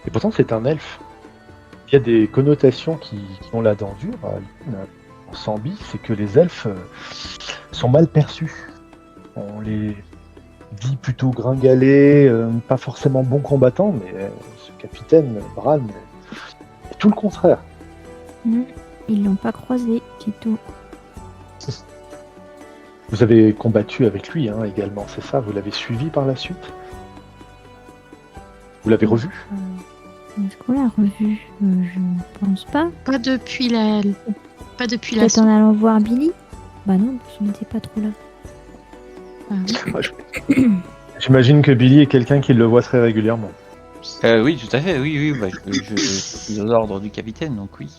Et pourtant, c'est un elfe. Il y a des connotations qui ont la dent dure. En Sambie, c'est que les elfes sont mal perçus. On les dit plutôt gringalés, pas forcément bons combattants, mais ce capitaine Bran est tout le contraire. Ils l'ont pas croisé, c'est tout. Vous avez combattu avec lui également, c'est ça? Vous l'avez suivi par la suite? Vous l'avez revu? Est-ce qu'on l'a revu? Je pense pas. Pas depuis la Peut-être en allant voir Billy? Bah non, parce qu'on n'était pas trop là. J'imagine que Billy est quelqu'un qui le voit très régulièrement. Oui, tout à fait, oui. Bah, je suis aux ordres du capitaine, donc oui.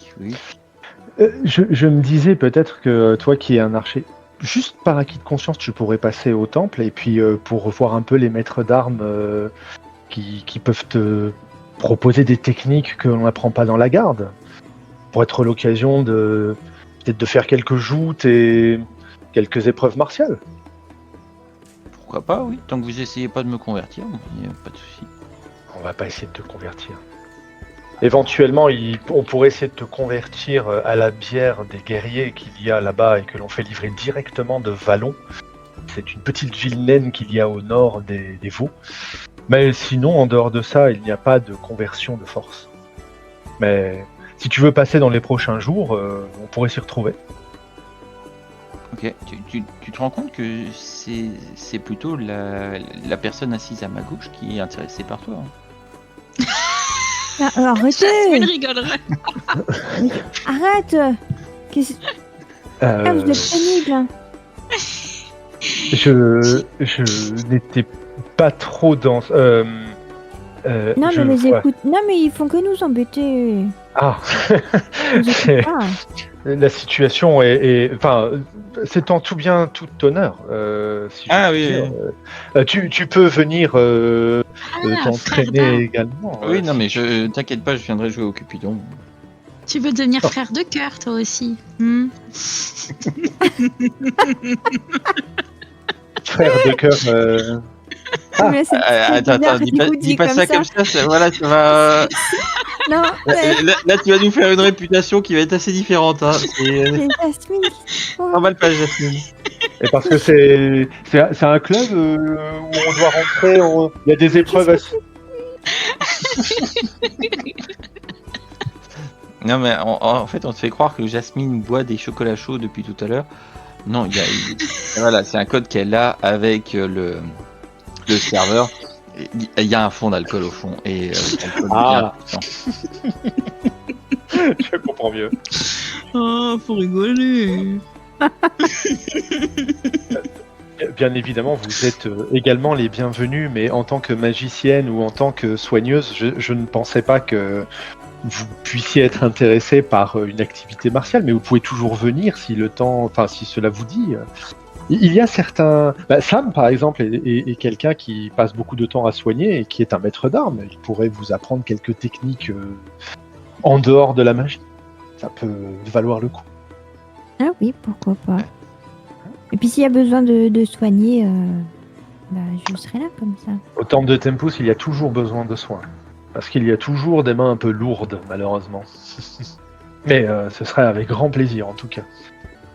Je me disais peut-être que toi qui es un archer, juste par acquis de conscience, tu pourrais passer au temple et puis pour voir un peu les maîtres d'armes qui peuvent te proposer des techniques que l'on n'apprend pas dans la garde, pour être l'occasion de peut-être de faire quelques joutes et quelques épreuves martiales. Pourquoi pas, oui. Tant que vous essayez pas de me convertir, il n'y a pas de souci. On va pas essayer de te convertir. Éventuellement, on pourrait essayer de te convertir à la bière des guerriers qu'il y a là-bas et que l'on fait livrer directement de Vallon. C'est une petite ville naine qu'il y a au nord des Vaux. Mais sinon, en dehors de ça, il n'y a pas de conversion de force. Mais si tu veux passer dans les prochains jours, on pourrait s'y retrouver. Ok, tu te rends compte que c'est plutôt la personne assise à ma gauche qui est intéressée par toi. Arrêtez! Jasmine rigolerait. Arrête! vous êtes pénible. Je n'étais pas trop dans... Non, mais les écoute. Non, mais ils font que nous embêter. Ah. Ils écoutent pas. La situation est... Enfin, c'est en tout bien, tout honneur. Si tu peux venir t'entraîner également. Oui, non, mais t'inquiète pas, je viendrai jouer au Cupidon. Tu veux devenir frère de cœur, toi aussi. Frère de cœur... Attends, dis pas ça comme ça, voilà, ça va... Non, là, tu vas nous faire une réputation qui va être assez différente. Hein. C'est Jasmine. Pas mal pas Jasmine. Et parce que c'est un club où on doit rentrer, il y a des épreuves à... Non, mais en fait, on te fait croire que Jasmine boit des chocolats chauds depuis tout à l'heure. Non, voilà, c'est un code qu'elle a avec le serveur. Il y a un fond d'alcool au fond. Et Je comprends mieux. Oh, faut rigoler. Bien évidemment, vous êtes également les bienvenus, mais en tant que magicienne ou en tant que soigneuse, je ne pensais pas que vous puissiez être intéressé par une activité martiale, mais vous pouvez toujours venir si cela vous dit. Il y a certains... Sam, par exemple, est quelqu'un qui passe beaucoup de temps à soigner et qui est un maître d'armes. Il pourrait vous apprendre quelques techniques en dehors de la magie. Ça peut valoir le coup. Ah oui, pourquoi pas. Et puis s'il y a besoin de soigner, je serai là comme ça. Au temple de Tempus, il y a toujours besoin de soins. Parce qu'il y a toujours des mains un peu lourdes, malheureusement. Mais ce serait avec grand plaisir, en tout cas.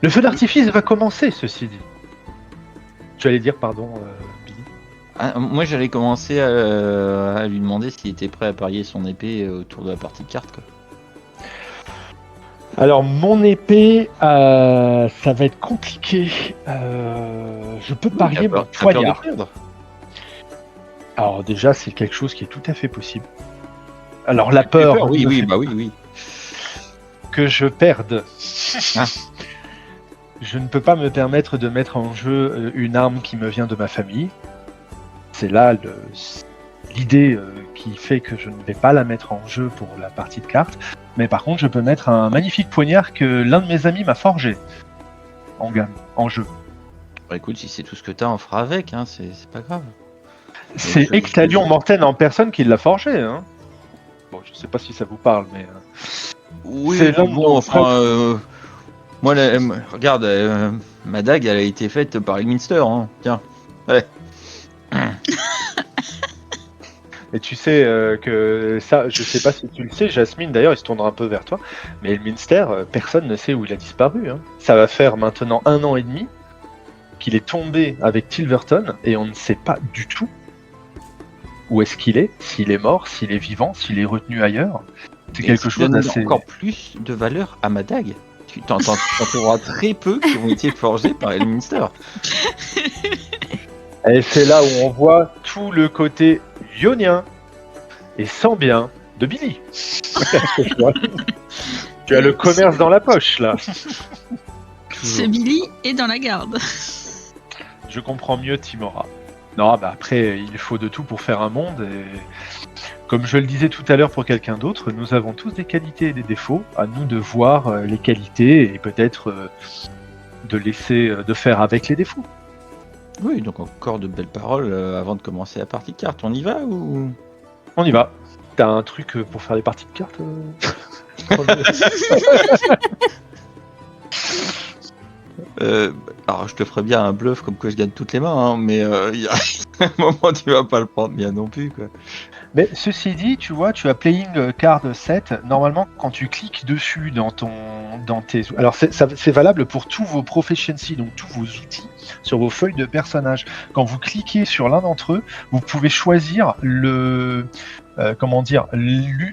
Le feu d'artifice va commencer, ceci dit. Tu allais dire, pardon, Billy. Moi, j'allais commencer à lui demander s'il était prêt à parier son épée autour de la partie de cartes, quoi. Alors, mon épée, ça va être compliqué. Je peux parier mon poignard. Alors déjà, c'est quelque chose qui est tout à fait possible. Alors, la peur... Oui. Que je perde. Je ne peux pas me permettre de mettre en jeu une arme qui me vient de ma famille. C'est là l'idée qui fait que je ne vais pas la mettre en jeu pour la partie de cartes. Mais par contre, je peux mettre un magnifique poignard que l'un de mes amis m'a forgé en jeu. Bah écoute, si c'est tout ce que t'as, on fera avec, hein, c'est pas grave. C'est Extalion Morten en personne qui l'a forgé. Hein. Bon, je sais pas si ça vous parle, mais... Oui, c'est bon, enfin... Moi, regarde, ma dague, elle a été faite par Ilminster, hein. Tiens, ouais. Et tu sais que ça, je sais pas si tu le sais, Jasmine, d'ailleurs, il se tournera un peu vers toi, mais Elminster, personne ne sait où il a disparu. Hein. Ça va faire maintenant 1 an et demi qu'il est tombé avec Tilverton, et on ne sait pas du tout où est-ce qu'il est, s'il est mort, s'il est vivant, s'il est retenu ailleurs. C'est quelque chose donne d'assez... encore plus de valeur à ma dague. Tu t'en trouveras très peu qui ont été forgés par Elminster. Et c'est là où on voit tout le côté ionien et sans bien de Billy. Tu as le commerce dans la poche, là. Ce Billy est dans la garde. Je comprends mieux Timora. Non, bah après, il faut de tout pour faire un monde. Et comme je le disais tout à l'heure pour quelqu'un d'autre, nous avons tous des qualités et des défauts. À nous de voir les qualités et peut-être de faire avec les défauts. Oui, donc encore de belles paroles avant de commencer la partie de cartes. On y va ou... On y va. T'as un truc pour faire les parties de cartes Alors je te ferais bien un bluff comme quoi je gagne toutes les mains, hein, mais il y a un moment tu vas pas le prendre bien non plus, quoi. Mais ceci dit, tu vois, tu as Playing Card 7. Normalement, quand tu cliques dessus dans tes... Alors, c'est valable pour tous vos proficiency, donc tous vos outils, sur vos feuilles de personnage. Quand vous cliquez sur l'un d'entre eux, vous pouvez choisir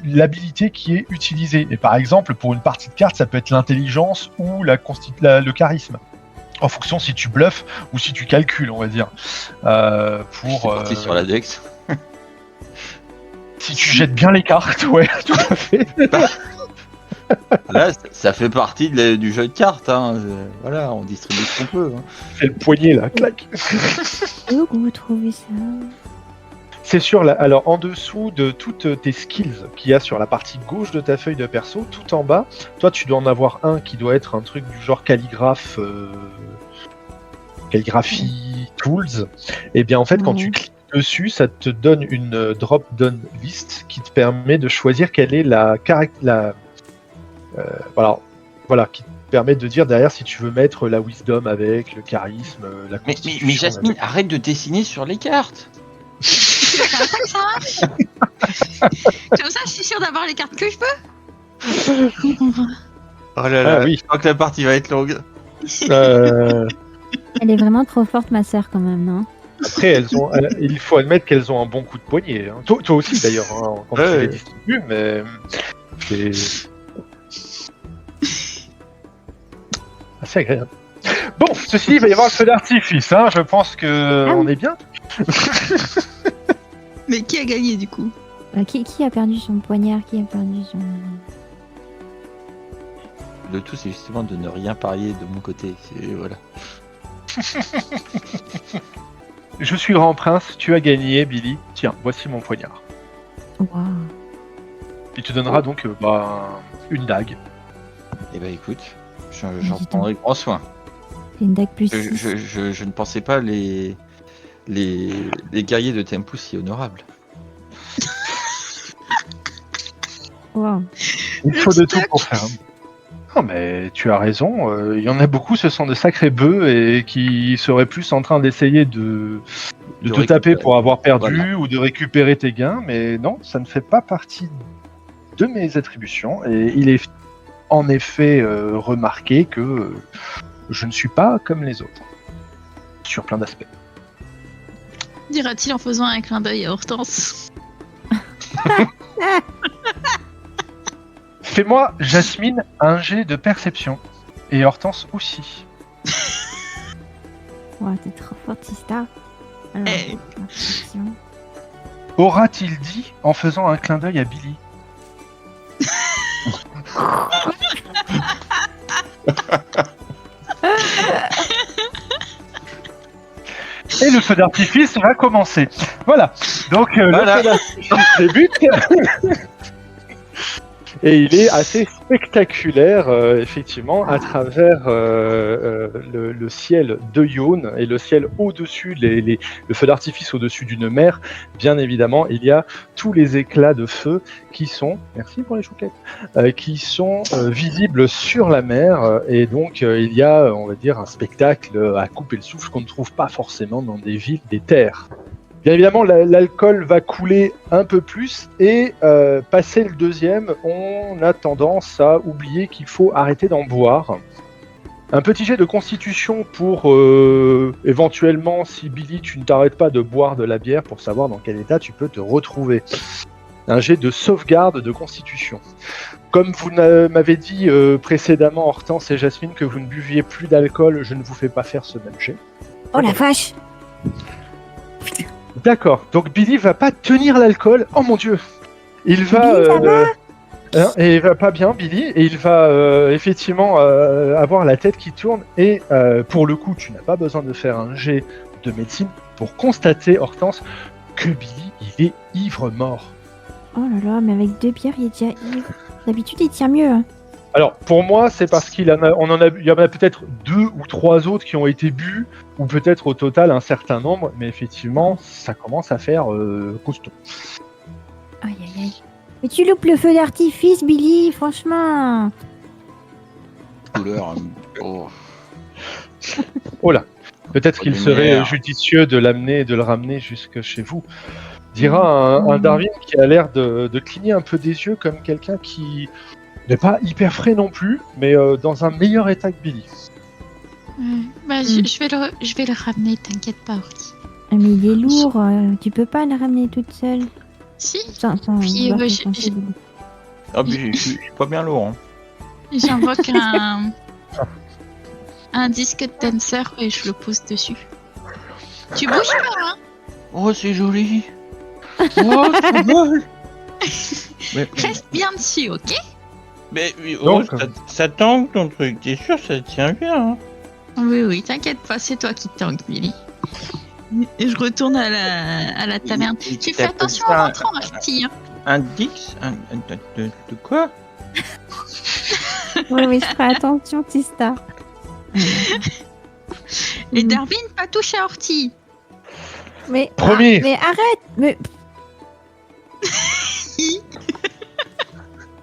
l'habilité qui est utilisée. Et par exemple, pour une partie de cartes, ça peut être l'intelligence ou le charisme. En fonction si tu bluffes ou si tu calcules, on va dire. C'est parti sur la Dex. Si tu jettes bien les cartes, ouais, tout à fait. Là, ça fait partie du jeu de cartes. Hein. Voilà, on distribue ce qu'on peut. Hein. C'est le poignet là, clac. Et où vous trouvez ça? C'est sûr, alors en dessous de toutes tes skills qu'il y a sur la partie gauche de ta feuille de perso, tout en bas, toi tu dois en avoir un qui doit être un truc du genre calligraphie tools. Et bien en fait, quand tu cliques dessus, ça te donne une drop-down list qui te permet de choisir quelle est voilà, qui te permet de dire derrière si tu veux mettre la wisdom avec, le charisme, la constitution. Mais Jasmine, arrête de dessiner sur les cartes. C'est comme ça que ça marche. Comme ça, je suis sûre d'avoir les cartes que je peux. Oh là là, oui. Je crois que la partie va être longue. Elle est vraiment trop forte, ma sœur, quand même, non? Après, il faut admettre qu'elles ont un bon coup de poignet. Hein. Toi aussi, d'ailleurs, hein, quand tu les distribues, mais c'est assez agréable. Bon, ceci, il va y avoir le feu d'artifice. Hein. Je pense que on est bien. Mais qui a gagné du coup? Qui a perdu son poignard? Qui a perdu son... Le tout, c'est justement de ne rien parier de mon côté. Voilà. Je suis grand prince, tu as gagné, Billy. Tiens, voici mon poignard. Waouh. Il te donnera donc une dague. Eh ben écoute, j'en prendrai grand soin. C'est une dague plus... Je ne pensais pas les guerriers de Tempus si honorables. Waouh. Il faut de tout pour faire. Non mais tu as raison, il y en a beaucoup, ce sont de sacrés bœufs et qui seraient plus en train d'essayer de te taper pour avoir perdu ou de récupérer tes gains, mais non, ça ne fait pas partie de mes attributions et il est en effet remarqué que je ne suis pas comme les autres, sur plein d'aspects. Dira-t-il en faisant un clin d'œil à Hortense. Fais-moi, Jasmine, un jet de perception. Et Hortense aussi. Wow, t'es trop forte, Sista. Alors, Hey. attention. Aura-t-il dit en faisant un clin d'œil à Billy? Et le feu d'artifice va commencer. Voilà. Donc Voilà. le feu d'artifice débute. Et il est assez spectaculaire, effectivement, à travers le ciel de Yone et le ciel au-dessus, le feu d'artifice au-dessus d'une mer. Bien évidemment, il y a tous les éclats de feu qui sont, merci pour les chouquettes, qui sont visibles sur la mer. Et donc, il y a, on va dire, un spectacle à couper le souffle qu'on ne trouve pas forcément dans des villes des terres. Bien évidemment, l'alcool va couler un peu plus et passer le deuxième, on a tendance à oublier qu'il faut arrêter d'en boire. Un petit jet de constitution pour éventuellement, si Billy, tu ne t'arrêtes pas de boire de la bière pour savoir dans quel état tu peux te retrouver. Un jet de sauvegarde de constitution. Comme vous m'avez dit précédemment, Hortense et Jasmine, que vous ne buviez plus d'alcool, je ne vous fais pas faire ce même jet. Oh la vache! D'accord, donc Billy va pas tenir l'alcool. Oh mon dieu! Il va. Billy, ça va Et il va pas bien, Billy, et il va effectivement avoir la tête qui tourne. Et pour le coup, tu n'as pas besoin de faire un jet de médecine pour constater, Hortense, que Billy, il est ivre-mort. Oh là là, mais avec 2 bières, il est déjà ivre. D'habitude, il tient mieux. Hein. Alors, pour moi, c'est parce il y en a peut-être 2 ou 3 autres qui ont été bu, ou peut-être au total un certain nombre, mais effectivement, ça commence à faire costaud. Aïe aïe aïe. Mais tu loupes le feu d'artifice, Billy, franchement. Couleur. Oh. Oh là, peut-être qu'il serait Lumière. judicieux de l'amener, de le ramener jusque chez vous. Dira un Darwin qui a l'air de cligner un peu des yeux comme quelqu'un qui n'est pas hyper frais non plus, mais dans un meilleur état que Billy. Je vais le ramener, t'inquiète pas, Horty. Ah, mais il est lourd, tu peux pas le ramener toute seule. Si, Sans Puis, vouloir te je- penser, je- Billy. Ah, mais je suis pas bien lourd. Hein. j'invoque un disque de tenseur et je le pose dessus. Tu bouges pas, hein? Oh, c'est joli. Oh, trop beau. mais, Reste bien dessus, ok? oh, Donc, ça tangue ton truc. T'es sûr, ça tient bien. Hein. Oui, t'inquiète pas, c'est toi qui tangue, Billy. Et je retourne à la taverne. Tu fais attention en rentrant, Horty. Hein. Un Dix de quoi? Oui, je ferai attention, Tista. Et Darwin, pas toucher à Horty. Mais, Promis. mais arrête. Mais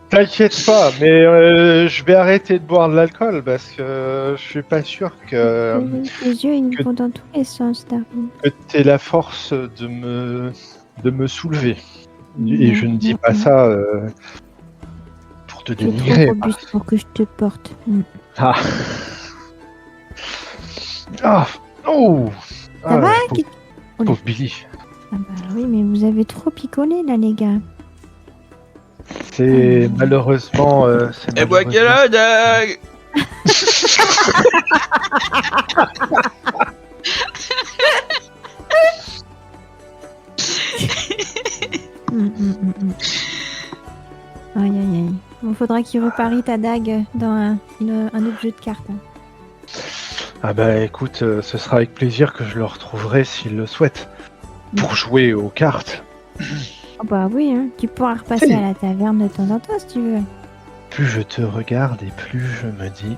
T'inquiète pas, mais je vais arrêter de boire de l'alcool parce que je suis pas sûr que tes yeux, ils que- vont dans tous les sens, Darwin. t'aies la force de me soulever. Et je ne dis Non, pas non. ça pour te Tu es dénigrer. trop robuste pour que je te porte. Ah. Ah. Oh. Ça va Pauvre Billy. Ah bah oui, mais vous avez trop picolé là, les gars. C'est malheureusement. C'est Et bois quelle malheureusement- dague. Aïe aïe aïe. Bon, faudra qu'il reparie ta dague dans un autre jeu de cartes. Hein. Ah bah écoute, ce sera avec plaisir que je le retrouverai s'il le souhaite. Pour jouer aux cartes. Oh bah oui, hein. Tu pourras repasser à la taverne de temps en temps si tu veux. Plus je te regarde et plus je me dis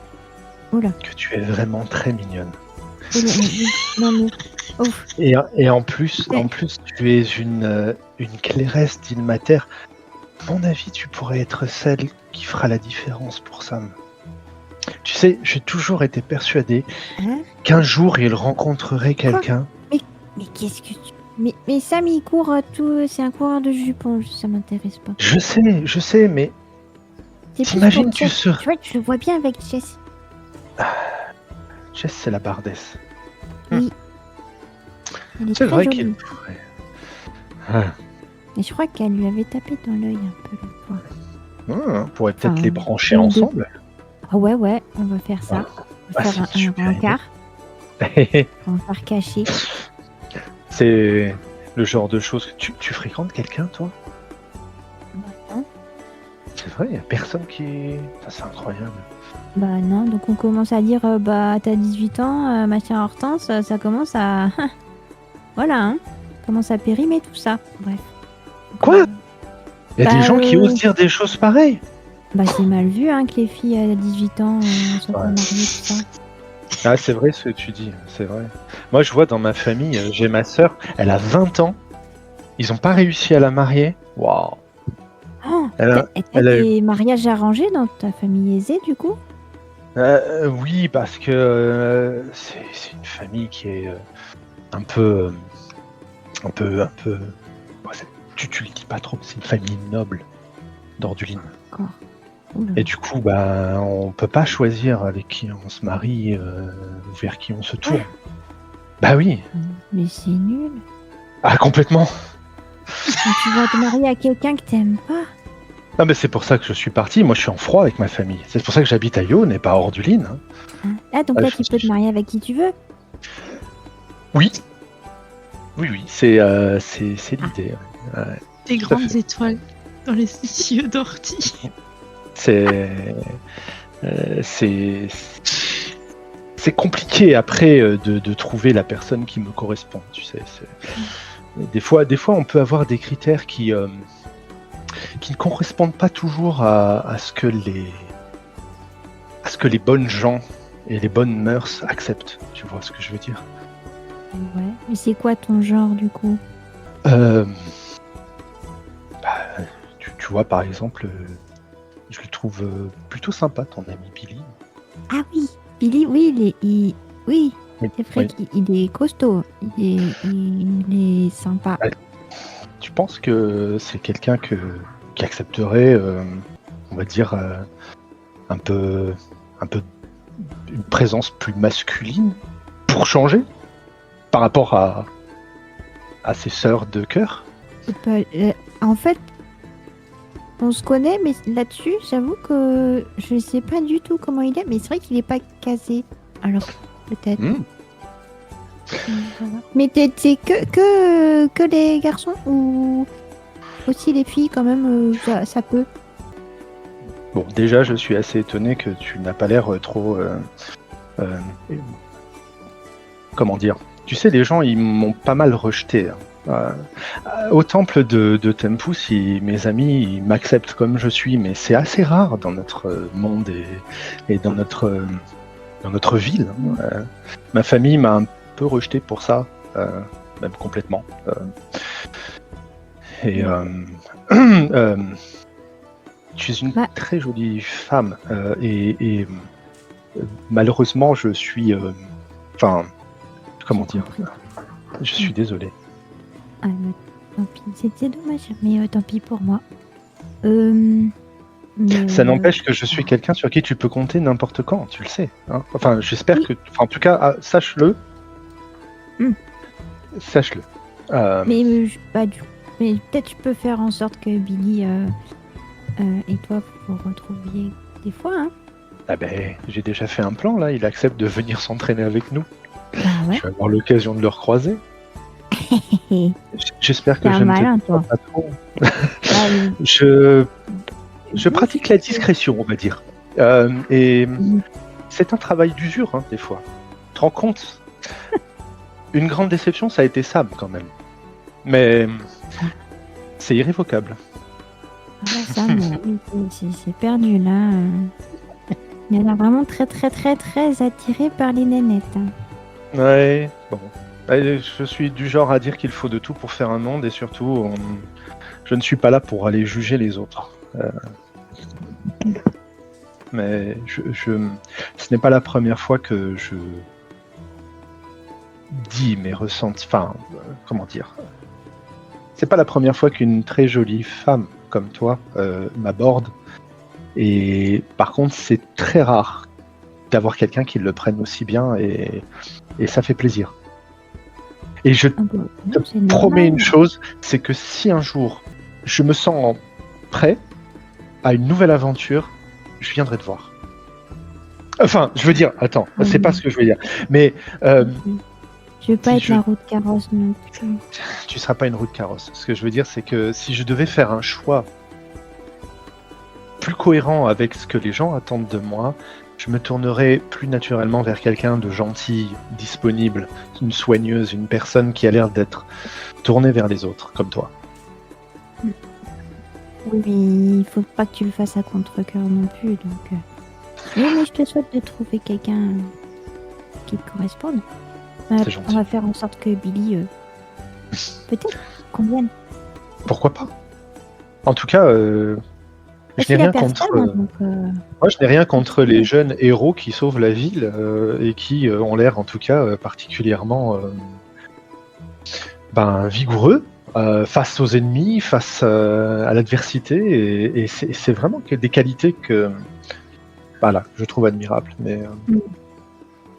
Oula. que tu es vraiment très mignonne. Non mais. Oh. Et en plus, tu es une clairesse d'Ilmater. À mon avis, tu pourrais être celle qui fera la différence pour Sam. Tu sais, j'ai toujours été persuadé Hein qu'un jour il rencontrerait quelqu'un. Mais qu'est-ce que tu. Mais Sam il court tout. C'est un coureur de jupons, ça m'intéresse pas. Je sais, mais C'est plus t'imagines, pour tu Jess. serais. Tu vois, je le vois bien avec Jess. Jess, c'est la bardesse. Elle est C'est très vrai jolie. qu'il pourrait. Ah, Et je crois qu'elle lui avait tapé dans l'œil un peu la fois. on pourrait peut-être Enfin, les brancher une, deux. ensemble. Ah ouais, on va faire ça. On va Ah, faire c'est une un super rencard. On va faire cacher. C'est le genre de choses que tu fréquentes quelqu'un, toi? Non. C'est vrai, y a personne qui. Ça, c'est incroyable. Bah non, donc on commence à dire bah t'as 18 ans, ma chère Hortense, ça commence à. Voilà, hein. Commence à périmer tout ça. Bref. Quoi? Il y a Bah, des gens qui osent dire des choses pareilles. Bah c'est mal vu hein, que les filles à 18 ans soient pas Ouais. mariées, tout ça. Ah, c'est vrai ce que tu dis, c'est vrai. Moi, je vois dans ma famille, j'ai ma sœur, elle a 20 ans. Ils ont pas réussi à la marier. Waouh. Oh, Elle a- t'as elle a des mariages arrangés dans ta famille aisée du coup? Oui, parce que c'est une famille qui est un peu un peu. Bon, tu le dis pas trop, c'est une famille noble d'Orduline. D'accord. Oula. Et du coup, bah, on peut pas choisir avec qui on se marie ou vers qui on se tourne. Bah oui. Mais c'est nul. Ah, complètement. Quand tu vas te marier à quelqu'un que t'aimes pas. Non, mais c'est pour ça que je suis parti. Moi, je suis en froid avec ma famille. C'est pour ça que j'habite à Yonne et pas à Orduline. Hein. Hein. Ah, donc Ah, là, je tu pense peux que te marier avec qui tu veux. Oui. Oui, c'est l'idée. Ouais. Des Tout à grandes fait. étoiles dans les yeux d'ortie. C'est c'est compliqué après de trouver la personne qui me correspond. Tu sais, des fois, on peut avoir des critères qui ne correspondent pas toujours à ce que les bonnes gens et les bonnes mœurs acceptent. Tu vois ce que je veux dire? Ouais. Mais c'est quoi ton genre du coup? Bah, tu vois, par exemple, je le trouve plutôt sympa, ton ami Billy. Ah oui, Billy, oui, oui, Oui, c'est vrai oui. qu'il est costaud. Il est sympa. Ouais. Tu penses que c'est quelqu'un qui accepterait, on va dire, un peu une présence plus masculine pour changer par rapport à ses sœurs de cœur? En fait, on se connaît, mais là-dessus, j'avoue que je sais pas du tout comment il est, mais c'est vrai qu'il est pas casé. Alors, peut-être. Voilà. Mais c'est que les garçons ou aussi les filles quand même, ça peut. Bon, déjà, je suis assez étonné que tu n'as pas l'air trop... comment dire? Tu sais, les gens, ils m'ont pas mal rejeté. Hein. Au temple de Tempus, mes amis, ils m'acceptent comme je suis, mais c'est assez rare dans notre monde et dans notre ville. Hein. Ma famille m'a un peu rejeté pour ça, même complètement. Tu es une très jolie femme et malheureusement, je suis... comment dire? Je suis désolé. Ah, tant pis, c'était dommage, mais tant pis pour moi. Mais, ça n'empêche que je suis quelqu'un sur qui tu peux compter n'importe quand, tu le sais. Hein, enfin, j'espère que... Enfin, en tout cas, sache-le. Sache-le. Mais mais peut-être tu peux faire en sorte que Billy et toi vous retrouviez des fois. Hein. Ah ben, j'ai déjà fait un plan, là. Il accepte de venir s'entraîner avec nous. Bah ouais. Je vais avoir l'occasion de le recroiser. J'espère que T'es je un malin, ne te toi. pas trop. Ah oui. Je pratique la discrétion, on va dire. Et c'est un travail d'usure, hein, des fois. Tu te rends compte? Une grande déception, ça a été Sam, quand même. Mais c'est irrévocable. Ah bah Sam, c'est perdu, là. Il y en a vraiment très, très, très, très attiré par les nénettes. Hein. Ouais, bon. Je suis du genre à dire qu'il faut de tout pour faire un monde, et surtout, je ne suis pas là pour aller juger les autres. Mais ce n'est pas la première fois que je dis mes ressentis. Enfin, comment dire? C'est pas la première fois qu'une très jolie femme comme toi m'aborde. Et par contre, c'est très rare d'avoir quelqu'un qui le prenne aussi bien, et ça fait plaisir. Et je te promets une chose, c'est que si un jour je me sens prêt à une nouvelle aventure, je viendrai te voir. Enfin, je veux dire, attends, c'est pas ce que je veux dire. Mais je veux pas être la roue de carrosse non plus. Tu seras pas une roue de carrosse. Ce que je veux dire, c'est que si je devais faire un choix plus cohérent avec ce que les gens attendent de moi, je me tournerais plus naturellement vers quelqu'un de gentil, disponible, une soigneuse, une personne qui a l'air d'être tournée vers les autres, comme toi. Oui, mais il faut pas que tu le fasses à contre-cœur non plus, donc... Oui, mais je te souhaite de trouver quelqu'un qui te corresponde. C'est gentil. On va faire en sorte que Billy... peut-être qu'on vienne. Pourquoi pas? En tout cas... je n'ai rien contre. Moi, je n'ai rien contre les jeunes héros qui sauvent la ville et qui ont l'air, en tout cas, particulièrement vigoureux face aux ennemis, face à l'adversité, et c'est vraiment des qualités que je trouve admirables. Mais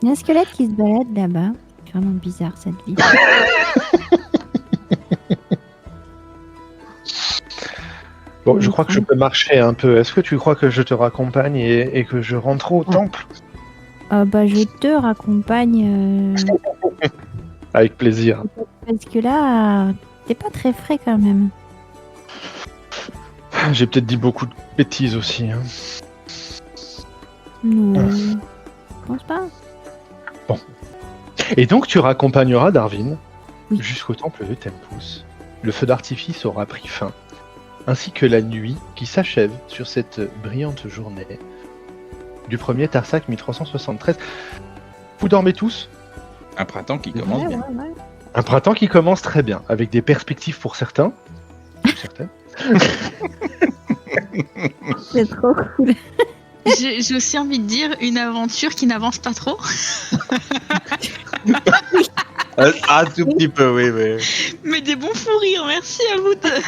Il y a un squelette qui se balade là-bas. C'est vraiment bizarre cette vie. bon, je crois que je peux marcher un peu. Est-ce que tu crois que je te raccompagne et que je rentre au temple? Je te raccompagne. Avec plaisir. Parce que là, t'es pas très frais quand même. J'ai peut-être dit beaucoup de bêtises aussi. Hein. Non, je pense pas. Et donc tu raccompagneras Darwin Oui. jusqu'au temple de Tempus. Le feu d'artifice aura pris fin, ainsi que la nuit qui s'achève sur cette brillante journée du premier Tarsac 1373. Vous dormez tous? Un printemps qui commence bien. Ouais. Un printemps qui commence très bien, avec des perspectives pour certains. Certaines. C'est trop cool. J'ai aussi envie de dire une aventure qui n'avance pas trop. Un tout petit peu, oui. Mais des bons fous rires, merci à vous deux.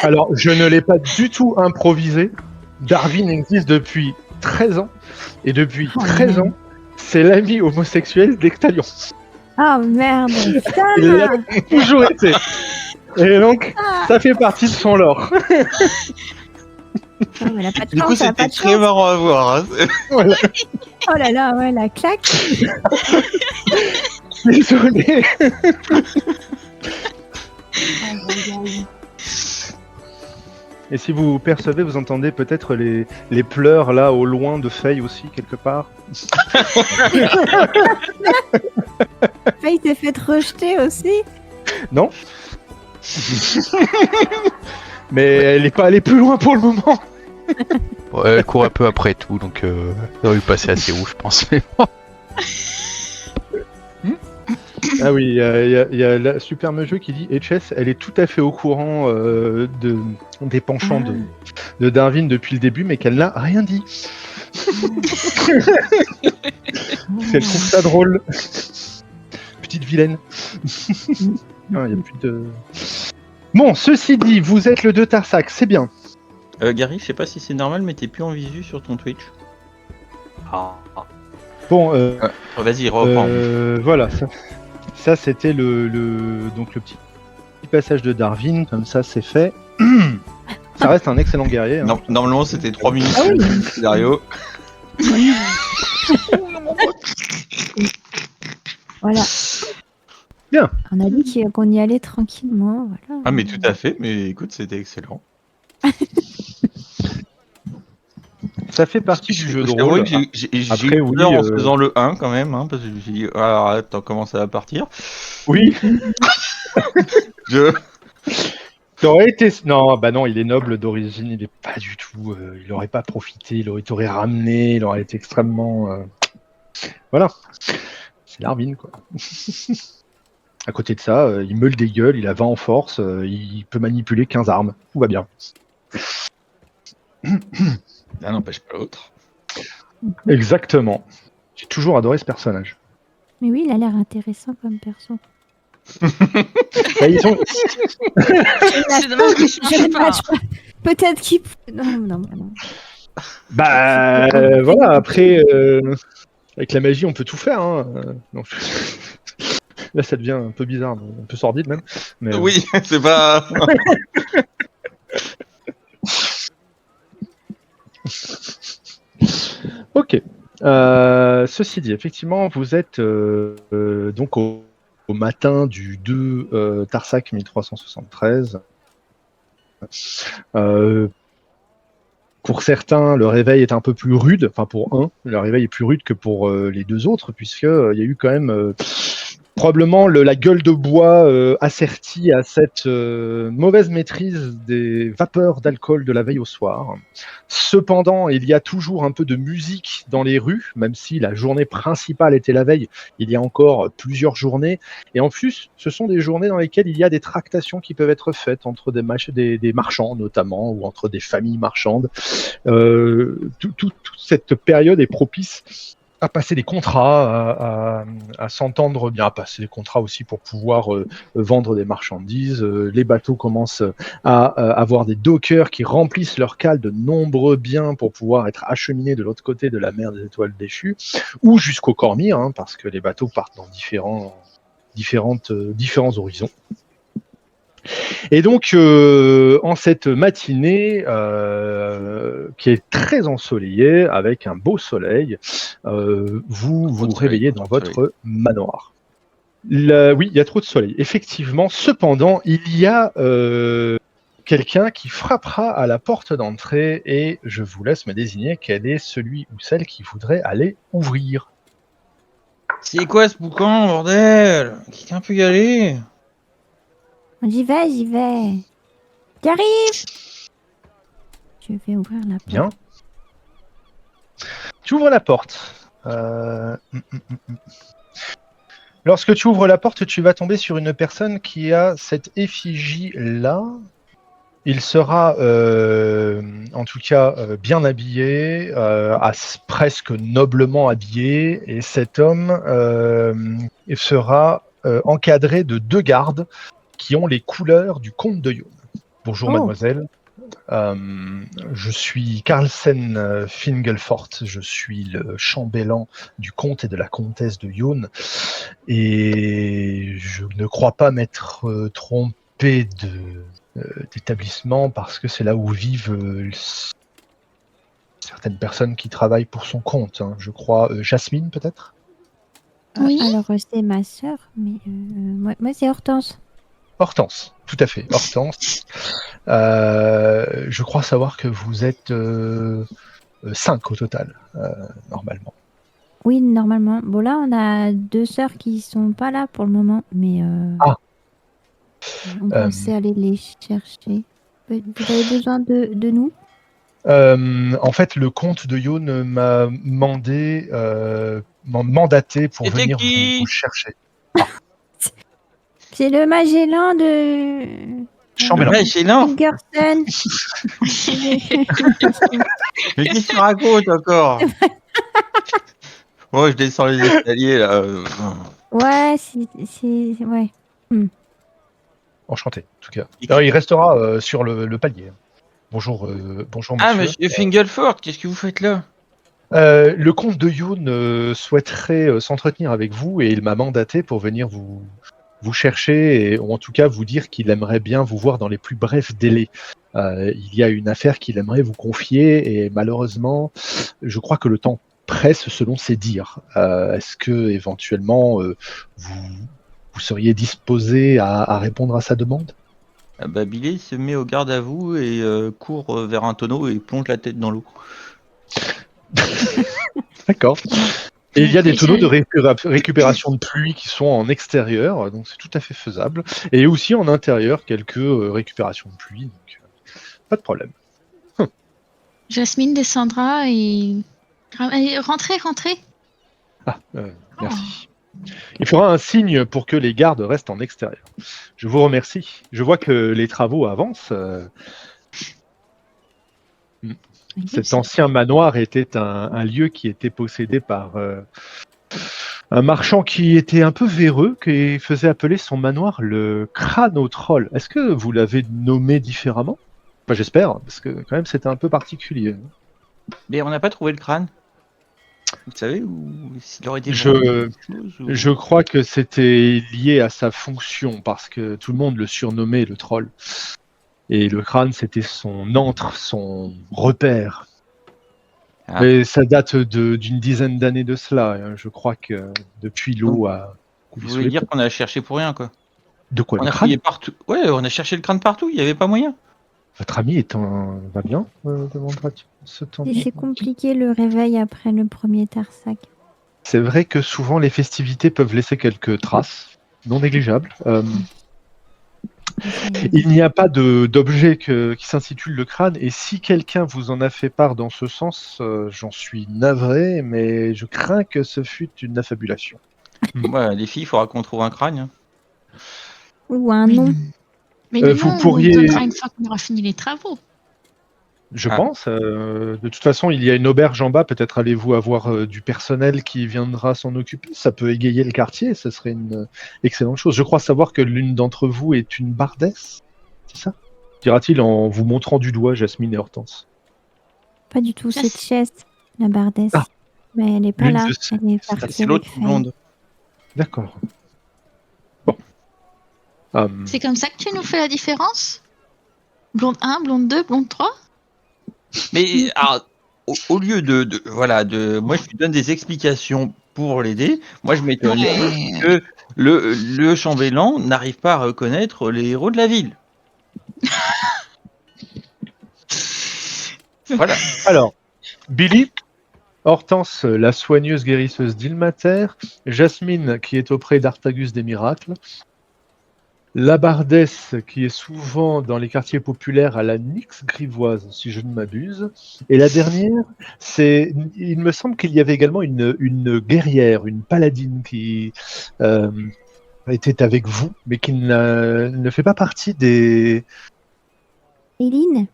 Alors, je ne l'ai pas du tout improvisé. Darwin existe depuis 13 ans, et depuis 13 ans, c'est l'ami homosexuel d'Ectalion. Oh merde, putain. Il l'a toujours été. Et donc, ça fait partie de son lore. Oh, elle a pas de Du coup, chance, elle a pas c'était de très chance. marrant à voir. Hein. Voilà. Oh là là, ouais, la claque. Désolé. Et si vous percevez, vous entendez peut-être les pleurs là au loin de Faye aussi, quelque part. Faye s'est fait rejeter aussi. Non. Mais elle n'est pas allée plus loin pour le moment. Ouais, elle court un peu après tout, donc ça aurait pu passer assez ouf, je pense. Mais bon. Ah oui, il y a la superbe jeu qui dit HS, elle est tout à fait au courant des penchants de Darwin depuis le début, mais qu'elle n'a rien dit. Elle trouve ça drôle. Petite vilaine. Non, il y a plus de... Bon, ceci dit, vous êtes le 2 Tarsac, c'est bien. Gary, je sais pas si c'est normal, mais t'es plus en visu sur ton Twitch. Bon, Vas-y, reprends. voilà, ça c'était donc le petit passage de Darwin, comme ça c'est fait. Ça reste un excellent guerrier. Hein. Non, normalement, c'était 3 minutes. Ah oui. Dario. Voilà. Bien. On a dit qu'on y allait tranquillement. Voilà. Ah, mais tout à fait. Mais écoute, c'était excellent. Ça fait partie du jeu de C'est rôle. vrai que j'ai Après, eu oui, peur en faisant le 1 quand même, hein, parce que je me suis dit, ah, attends, comment ça va partir? Oui. Je... Ça aurait été... Non, bah non, il est noble d'origine, il est pas du tout... il aurait pas profité, t'aurait ramené, il aurait été extrêmement... Voilà. C'est Darwin, quoi. À côté de ça, il meule des gueules, il a 20 en force, il peut manipuler 15 armes. Tout va bien. L'un n'empêche pas l'autre. Exactement. J'ai toujours adoré ce personnage. Mais oui, il a l'air intéressant comme perso. Bah, ils sont... C'est dommage que je Je marche pas. match pas. Peut-être qu'il... Non. Bah voilà, après, avec la magie, on peut tout faire. Hein. Non, là, ça devient un peu bizarre, un peu sordide même. Mais, Oui, c'est pas... Ok. Ceci dit, effectivement, vous êtes donc au matin du 2 Tarsac 1373. Pour certains, le réveil est un peu plus rude. Enfin, pour un, le réveil est plus rude que pour les deux autres, puisque il y a eu quand même probablement la gueule de bois assertie à cette mauvaise maîtrise des vapeurs d'alcool de la veille au soir. Cependant, il y a toujours un peu de musique dans les rues, même si la journée principale était la veille, il y a encore plusieurs journées. Et en plus, ce sont des journées dans lesquelles il y a des tractations qui peuvent être faites entre des marchands notamment, ou entre des familles marchandes. Toute cette période est propice à passer des contrats, à s'entendre bien, à passer des contrats aussi pour pouvoir vendre des marchandises. Les bateaux commencent à avoir des dockers qui remplissent leur cale de nombreux biens pour pouvoir être acheminés de l'autre côté de la mer des étoiles déchues, ou jusqu'au Cormire, hein, parce que les bateaux partent dans différents horizons. Et donc, en cette matinée qui est très ensoleillée, avec un beau soleil, vous vous réveillez dans votre manoir. Oui, il y a trop de soleil, effectivement. Cependant, il y a quelqu'un qui frappera à la porte d'entrée et je vous laisse me désigner quel est celui ou celle qui voudrait aller ouvrir. C'est quoi ce boucan, bordel? Quelqu'un peut y aller? J'y vais. J'arrive. Je vais ouvrir la porte. Bien. Tu ouvres la porte. Lorsque tu ouvres la porte, tu vas tomber sur une personne qui a cette effigie-là. Il sera, en tout cas, bien habillé, presque noblement habillé, et cet homme sera encadré de 2 gardes qui ont les couleurs du comte de Yonne. Bonjour, mademoiselle. Je suis Carlsen Fingelfort, je suis le chambellan du comte et de la comtesse de Yonne, et je ne crois pas m'être trompé d'établissement parce que c'est là où vivent certaines personnes qui travaillent pour son compte. Hein. Je crois Jasmine, peut-être? Oui. Alors, c'est ma sœur, mais moi c'est Hortense. Hortense, tout à fait, Hortense. Je crois savoir que vous êtes 5 au total, normalement. Oui, normalement. Bon, là, on a 2 sœurs qui sont pas là pour le moment, mais on pensait aller les chercher. Vous avez besoin de nous? En fait, le comte de Yonne m'a mandaté pour venir vous chercher. C'est le Magellan de... Chambellan. Magellan. Fingerson. Mais qu'est-ce que tu racontes encore? Moi, je descends les escaliers, là. Ouais, c'est... Ouais. Enchanté, en tout cas. Alors, il restera sur le palier. Bonjour, bonjour, monsieur. Ah, monsieur Fingelfort, qu'est-ce que vous faites là? Le comte de Yonne souhaiterait s'entretenir avec vous et il m'a mandaté pour venir vous chercher, ou en tout cas vous dire qu'il aimerait bien vous voir dans les plus brefs délais. Il y a une affaire qu'il aimerait vous confier et malheureusement, je crois que le temps presse selon ses dires. Est-ce que éventuellement vous seriez disposé à répondre à sa demande? Billy se met au garde à vous et court vers un tonneau et plonge la tête dans l'eau. D'accord. Et il y a des tonneaux de récupération de pluie qui sont en extérieur, donc c'est tout à fait faisable. Et aussi en intérieur, quelques récupérations de pluie, donc pas de problème. Jasmine descendra et... Allez, rentrez. Ah, merci. Il fera un signe pour que les gardes restent en extérieur. Je vous remercie. Je vois que les travaux avancent. Cet ancien manoir était un lieu qui était possédé par un marchand qui était un peu véreux, qui faisait appeler son manoir le crâne au troll. Est-ce que vous l'avez nommé différemment? Enfin, j'espère, parce que quand même c'était un peu particulier. Mais on n'a pas trouvé le crâne. Vous savez, ou s'il aurait été... Je crois que c'était lié à sa fonction, parce que tout le monde le surnommait le troll. Et le crâne, c'était son antre, son repère. Ah. Mais ça date d'une dizaine d'années de cela. Hein. Je crois que depuis l'eau a... Vous voulez dire qu'on a cherché pour rien, quoi? De quoi, on le a crâne? Partout. Ouais, on a cherché le crâne partout, il n'y avait pas moyen. Votre ami va bien, demandera-t-il ce temps. C'est compliqué le réveil après le premier Tarsac. C'est vrai que souvent les festivités peuvent laisser quelques traces non négligeables. Il n'y a pas d'objet qui s'intitule le crâne, et si quelqu'un vous en a fait part dans ce sens, j'en suis navré, mais je crains que ce fût une affabulation. Ouais, les filles, il faudra qu'on trouve un crâne. Hein. Ou un nom. Mais vous pourriez... on donnera une fois qu'on aura fini les travaux. Je Ah. pense. De toute façon, il y a une auberge en bas. Peut-être allez-vous avoir du personnel qui viendra s'en occuper. Ça peut égayer le quartier. Ce serait une excellente chose. Je crois savoir que l'une d'entre vous est une bardesse. C'est ça? Dira-t-il en vous montrant du doigt Jasmine et Hortense. Pas du tout, Ça, c'est Chest, la bardesse. Ah. Mais elle est pas L'une là. de ces- Elle est partie C'est avec l'autre Faye. blonde. D'accord. Bon. c'est comme ça que tu nous fais la différence? Blonde 1, blonde 2, blonde 3? Mais alors, au lieu moi je lui donne des explications pour l'aider. Moi je m'étonne Ouais. que le chambellan n'arrive pas à reconnaître les héros de la ville. Voilà. Alors, Billy, Hortense, la soigneuse guérisseuse d'Ilmater, Jasmine, qui est auprès d'Artagus des Miracles, la bardesse, qui est souvent dans les quartiers populaires à la Nyx grivoise, si je ne m'abuse, et la dernière, il me semble qu'il y avait également une guerrière, une paladine qui était avec vous, mais qui ne fait pas partie Eileen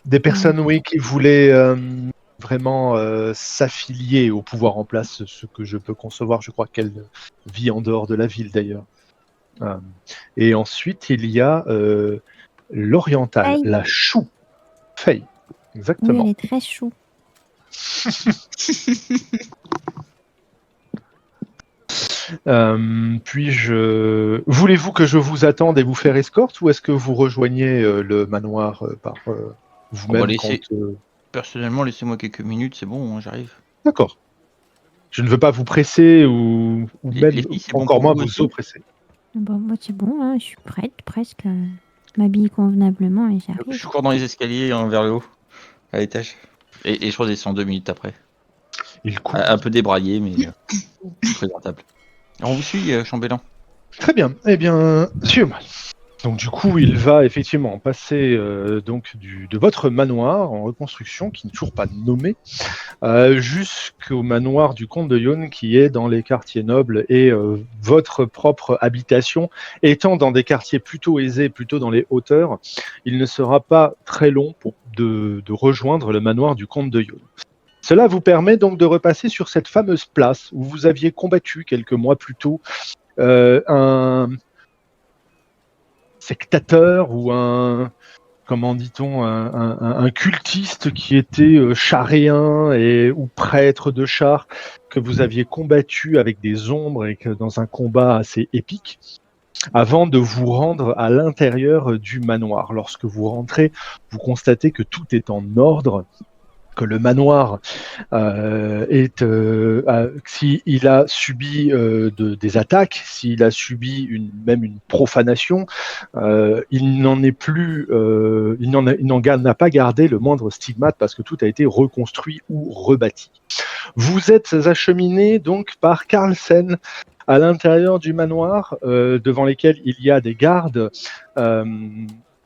des personnes, oui, qui voulaient vraiment s'affilier au pouvoir en place, ce que je peux concevoir. Je crois qu'elle vit en dehors de la ville d'ailleurs. Et ensuite, il y a l'orientale, Faye. la chou, Faye. Oui, Exactement. elle est très chou. Voulez-vous que je vous attende et vous faire escorte, ou est-ce que vous rejoignez le manoir par On va vous-même laisser. quand... Personnellement, laissez-moi quelques minutes, c'est bon, hein, j'arrive. D'accord. Je ne veux pas vous presser ou Les même filles, c'est bon encore pour moins vous vous aussi oppresser. Bon, moi, c'est bon, hein, je suis prête presque. M'habille convenablement et Je j'arrive. cours dans les escaliers vers le haut, à l'étage. Et je redescends 2 minutes après. Il court. Un peu débraillé, mais présentable. On vous suit, chambellan. Très bien. Eh bien, suivez-moi. Donc du coup, il va effectivement passer de votre manoir en reconstruction, qui n'est toujours pas nommé, jusqu'au manoir du comte de Yonne, qui est dans les quartiers nobles, et votre propre habitation étant dans des quartiers plutôt aisés, plutôt dans les hauteurs, il ne sera pas très long de rejoindre le manoir du comte de Yonne. Cela vous permet donc de repasser sur cette fameuse place où vous aviez combattu quelques mois plus tôt un sectateur ou comment dit-on, un cultiste qui était charéen ou prêtre de char, que vous aviez combattu avec des ombres et que dans un combat assez épique, avant de vous rendre à l'intérieur du manoir. Lorsque vous rentrez, vous constatez que tout est en ordre, que le manoir s'il a subi des attaques, s'il a subi même une profanation, il n'a pas gardé le moindre stigmate parce que tout a été reconstruit ou rebâti. Vous êtes acheminé donc par Carlsen à l'intérieur du manoir, devant lesquels il y a des gardes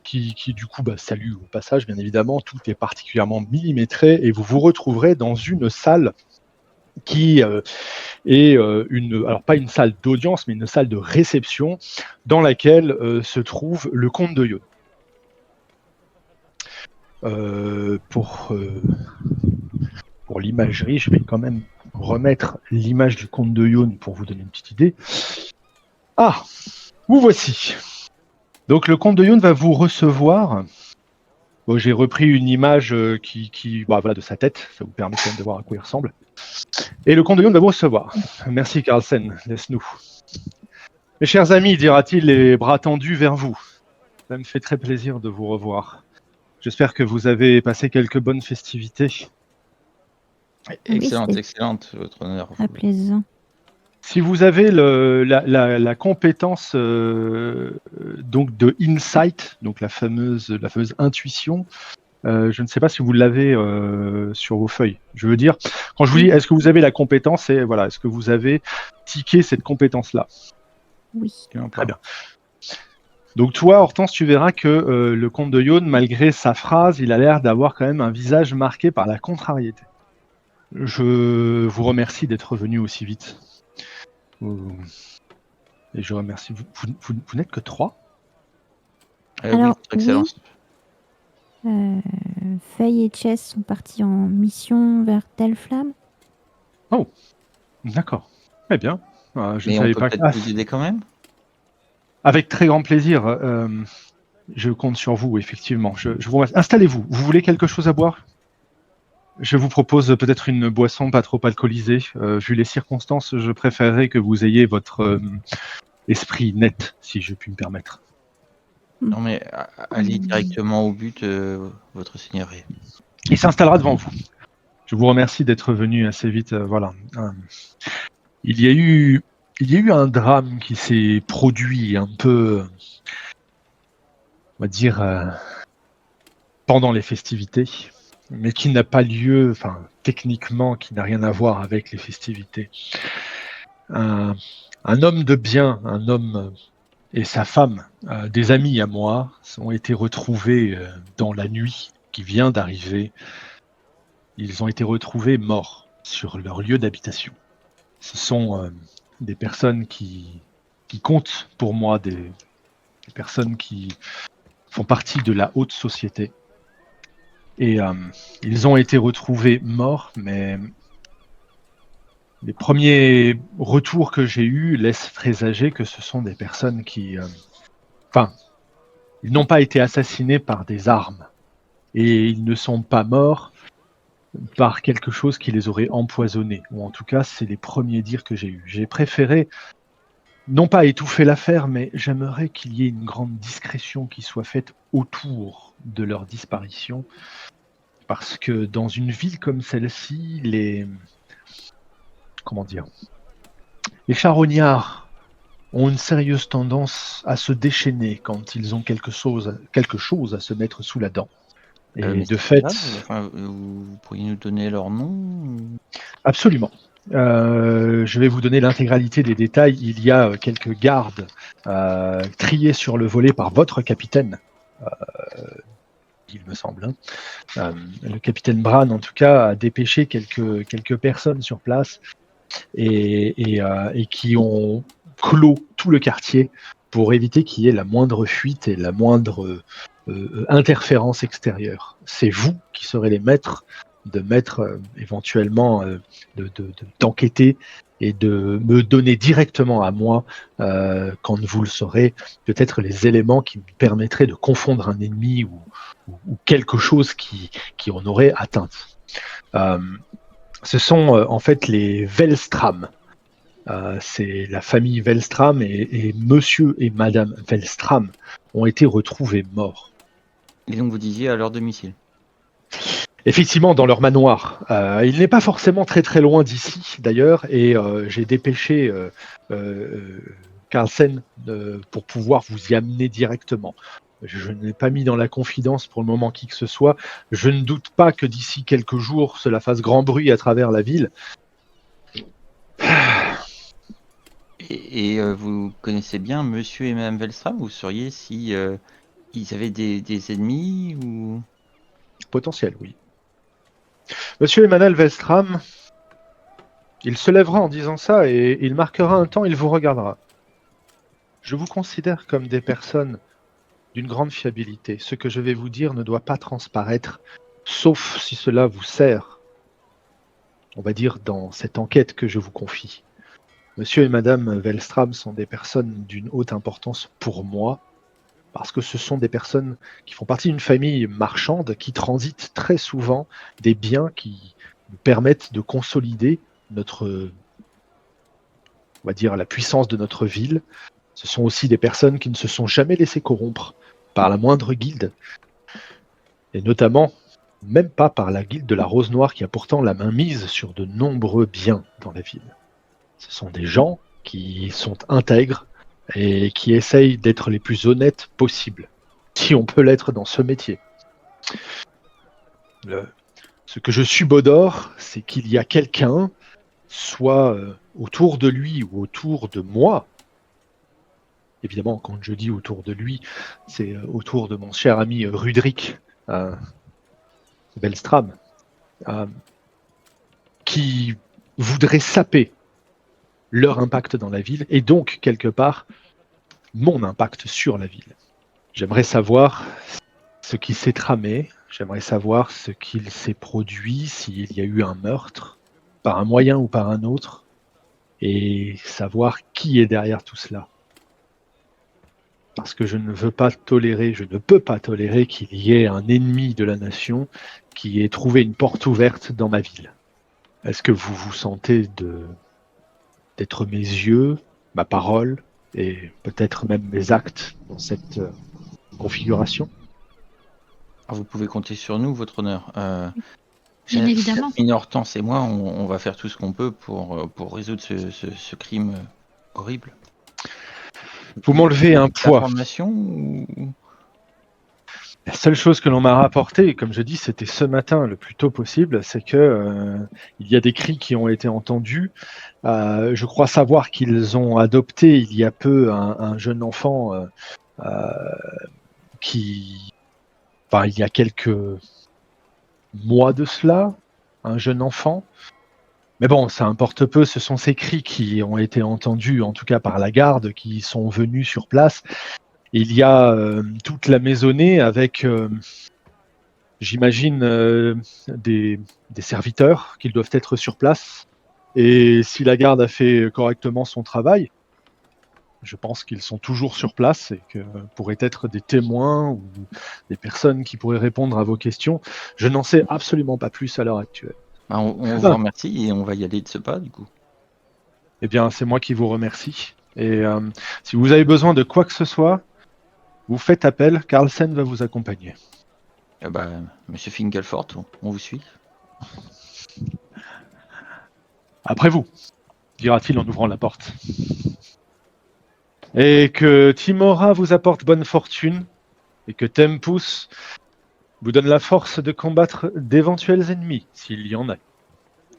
qui du coup saluent au passage, bien évidemment. Tout est particulièrement millimétré et vous vous retrouverez dans une salle qui est alors pas une salle d'audience, mais une salle de réception dans laquelle se trouve le comte de Yonne. Pour l'imagerie, je vais quand même remettre l'image du comte de Yonne pour vous donner une petite idée. Ah, vous voici. Donc le comte de Yonne va vous recevoir. Bon, j'ai repris une image de sa tête, ça vous permet quand même de voir à quoi il ressemble. Et le comte de Yonne va vous recevoir. Merci Carlsen, laisse-nous. Mes chers amis, dira-t-il, les bras tendus vers vous. Ça me fait très plaisir de vous revoir. J'espère que vous avez passé quelques bonnes festivités. Excellente, c'était excellente, votre honneur. très plaisant. Si vous avez la compétence donc de insight, donc la fameuse intuition, je ne sais pas si vous l'avez sur vos feuilles. Je veux dire, quand je vous dis est-ce que vous avez la compétence, est-ce que vous avez tiqué cette compétence-là? Oui. Très bien. Donc toi, Hortense, tu verras que le comte de Yonne, malgré sa phrase, il a l'air d'avoir quand même un visage marqué par la contrariété. Je vous remercie d'être venu aussi vite. Et je remercie. Vous n'êtes que 3 Alors, oui, excellence. Faye et Chess sont partis en mission vers Telflam. D'accord. Très bien. Je ne Mais on savais peut pas. peut-être Ah, vous aider quand même. avec très grand plaisir. Je compte sur vous, effectivement. Je vous remercie. Installez-vous. Vous voulez quelque chose à boire? Je vous propose peut-être une boisson pas trop alcoolisée. Vu les circonstances, je préférerais que vous ayez votre esprit net, si je puis me permettre. Non mais allez directement au but, votre seigneurie. Il s'installera devant vous. Je vous remercie d'être venu assez vite. Voilà. Il y a eu un drame qui s'est produit un peu, on va dire, pendant les festivités, mais qui n'a pas lieu, enfin, techniquement, qui n'a rien à voir avec les festivités. Un homme de bien, un homme et sa femme, des amis à moi, ont été retrouvés dans la nuit qui vient d'arriver. Ils ont été retrouvés morts sur leur lieu d'habitation. Ce sont des personnes qui comptent pour moi, des personnes qui font partie de la haute société. Et ils ont été retrouvés morts, mais les premiers retours que j'ai eus laissent présager que ce sont des personnes qui... ils n'ont pas été assassinés par des armes. Et ils ne sont pas morts par quelque chose qui les aurait empoisonnés. Ou en tout cas, c'est les premiers dires que j'ai eus. J'ai préféré non pas étouffer l'affaire, mais j'aimerais qu'il y ait une grande discrétion qui soit faite autour de leur disparition. Parce que dans une ville comme celle-ci, les charognards ont une sérieuse tendance à se déchaîner quand ils ont quelque chose à se mettre sous la dent. Et Mais de c'est fait... grave, enfin, vous pourriez nous donner leur nom? Absolument. Je vais vous donner l'intégralité des détails. Il y a quelques gardes triés sur le volet par votre capitaine, il me semble. Le capitaine Bran, en tout cas, a dépêché quelques personnes sur place et qui ont clos tout le quartier pour éviter qu'il y ait la moindre fuite et la moindre interférence extérieure. C'est vous qui serez les maîtres de mettre éventuellement d'enquêter et de me donner directement à moi, quand vous le saurez, peut-être les éléments qui me permettraient de confondre un ennemi ou quelque chose qui en aurait atteinte. Ce sont en fait les Velstram. C'est la famille Velstram et monsieur et madame Velstram ont été retrouvés morts. Et donc vous disiez à leur domicile. Effectivement, dans leur manoir. Il n'est pas forcément très très loin d'ici, d'ailleurs, et j'ai dépêché Carlsen pour pouvoir vous y amener directement. Je n'ai pas mis dans la confidence pour le moment qui que ce soit. Je ne doute pas que d'ici quelques jours, cela fasse grand bruit à travers la ville. Et vous connaissez bien Monsieur et Madame Velstram? Vous sauriez si ils avaient des ennemis ou... Potentiel, oui. Monsieur Emmanuel Velstram, il se lèvera en disant ça et il marquera un temps, il vous regardera. Je vous considère comme des personnes d'une grande fiabilité. Ce que je vais vous dire ne doit pas transparaître, sauf si cela vous sert, on va dire, dans cette enquête que je vous confie. Monsieur et Madame Velstram sont des personnes d'une haute importance pour moi, parce que ce sont des personnes qui font partie d'une famille marchande qui transite très souvent des biens qui nous permettent de consolider notre, on va dire, la puissance de notre ville. Ce sont aussi des personnes qui ne se sont jamais laissées corrompre par la moindre guilde, et notamment même pas par la guilde de la Rose Noire qui a pourtant la main mise sur de nombreux biens dans la ville. Ce sont des gens qui sont intègres et qui essayent d'être les plus honnêtes possibles, si on peut l'être dans ce métier. Ce que je subodore, c'est qu'il y a quelqu'un, soit autour de lui ou autour de moi. Évidemment, quand je dis autour de lui, c'est autour de mon cher ami Rudrick Velstram, qui voudrait saper leur impact dans la ville, et donc, quelque part, mon impact sur la ville. J'aimerais savoir ce qui s'est tramé, J'aimerais savoir ce qu'il s'est produit, s'il y a eu un meurtre, par un moyen ou par un autre, et savoir qui est derrière tout cela. Parce que je ne peux pas tolérer qu'il y ait un ennemi de la nation qui ait trouvé une porte ouverte dans ma ville. Est-ce que vous vous sentez d'être mes yeux, ma parole, et peut-être même mes actes dans cette configuration? Alors, vous pouvez compter sur nous, votre honneur. Bien évidemment. Jasmine, Hortense et moi, on va faire tout ce qu'on peut pour résoudre ce crime horrible. Vous m'enlevez un poids. Information ou... La seule chose que l'on m'a rapporté, et comme je dis, c'était ce matin le plus tôt possible, c'est que il y a des cris qui ont été entendus. Je crois savoir qu'ils ont adopté il y a peu un jeune enfant il y a quelques mois de cela, un jeune enfant. Mais bon, ça importe peu, ce sont ces cris qui ont été entendus, en tout cas par la garde, qui sont venus sur place. Il y a toute la maisonnée avec, j'imagine, des serviteurs qui doivent être sur place. Et si la garde a fait correctement son travail, je pense qu'ils sont toujours sur place et que pourraient être des témoins ou des personnes qui pourraient répondre à vos questions. Je n'en sais absolument pas plus à l'heure actuelle. On vous remercie et on va y aller de ce pas, du coup. Eh bien, c'est moi qui vous remercie. Et si vous avez besoin de quoi que ce soit, vous faites appel, Carlsen va vous accompagner. Monsieur Fingelfort, on vous suit. Après vous, dira-t-il en ouvrant la porte. Et que Timora vous apporte bonne fortune, et que Tempus vous donne la force de combattre d'éventuels ennemis, s'il y en a.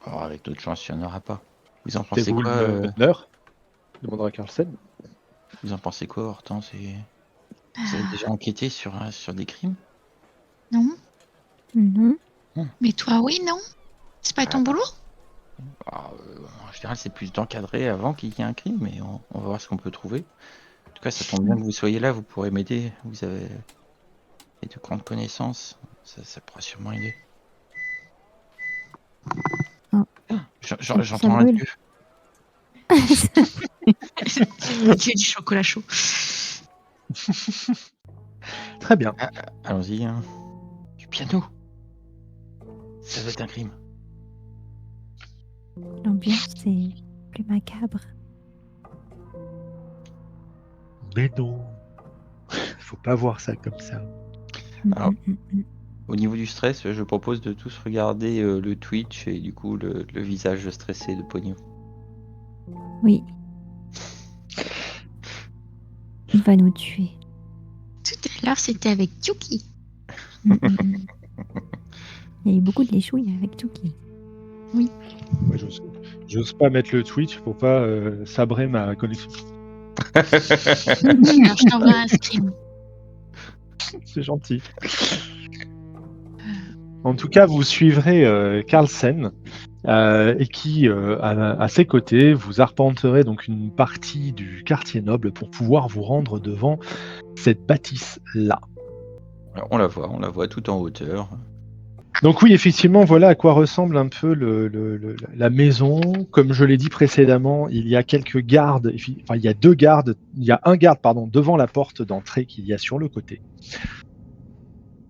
Alors, avec notre chance, il n'y en aura pas. Vous en pensez C'est vous quoi l'honneur demandera Carlsen. Vous en pensez quoi, Hortense Vous avez déjà enquêté sur des crimes? Non. Non. Mais toi, oui, non? C'est pas ton boulot? En général, c'est plus d'encadrer avant qu'il y ait un crime, mais on va voir ce qu'on peut trouver. En tout cas, ça tombe bien que vous soyez là, vous pourrez m'aider. Vous avez de grandes connaissances, ça pourra sûrement aider. Oh. J'entends un brûle. dieu. Il y a du chocolat chaud. Très bien. Allons-y. Hein. Du piano. Ça doit être un crime. L'ambiance est plus macabre. Mais non. Faut pas voir ça comme ça. Alors, au niveau du stress, je propose de tous regarder le Twitch et du coup le visage stressé de Pogno. Oui. Il va nous tuer. Tout à l'heure, c'était avec Yuki. Il y a eu beaucoup de léchouilles avec Tuki. Moi, j'ose pas mettre le Twitch pour pas sabrer ma connexion. Alors, je t'envoie un stream. C'est gentil. En tout cas, vous suivrez Carlsen et qui, à ses côtés, vous arpenterez donc une partie du quartier noble pour pouvoir vous rendre devant cette bâtisse-là. On la voit tout en hauteur. Donc oui, effectivement, voilà à quoi ressemble un peu la maison. Comme je l'ai dit précédemment, il y a quelques gardes, enfin il y a deux gardes, il y a un garde devant la porte d'entrée qu'il y a sur le côté.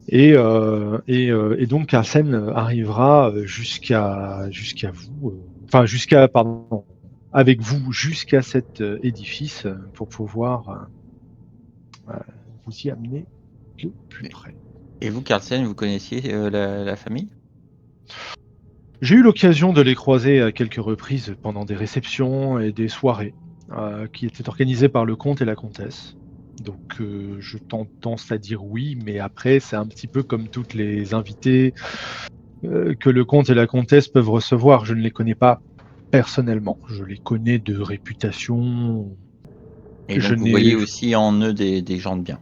Et donc Carlsen arrivera avec vous jusqu'à cet édifice pour pouvoir vous y amener de plus près. Et vous, Carlsen, vous connaissiez la famille? J'ai eu l'occasion de les croiser à quelques reprises pendant des réceptions et des soirées qui étaient organisées par le comte et la comtesse. Donc je tendance à dire oui, mais après c'est un petit peu comme toutes les invités que le comte et la comtesse peuvent recevoir. Je ne les connais pas personnellement, je les connais de réputation. Et donc vous voyez aussi en eux des gens de bien.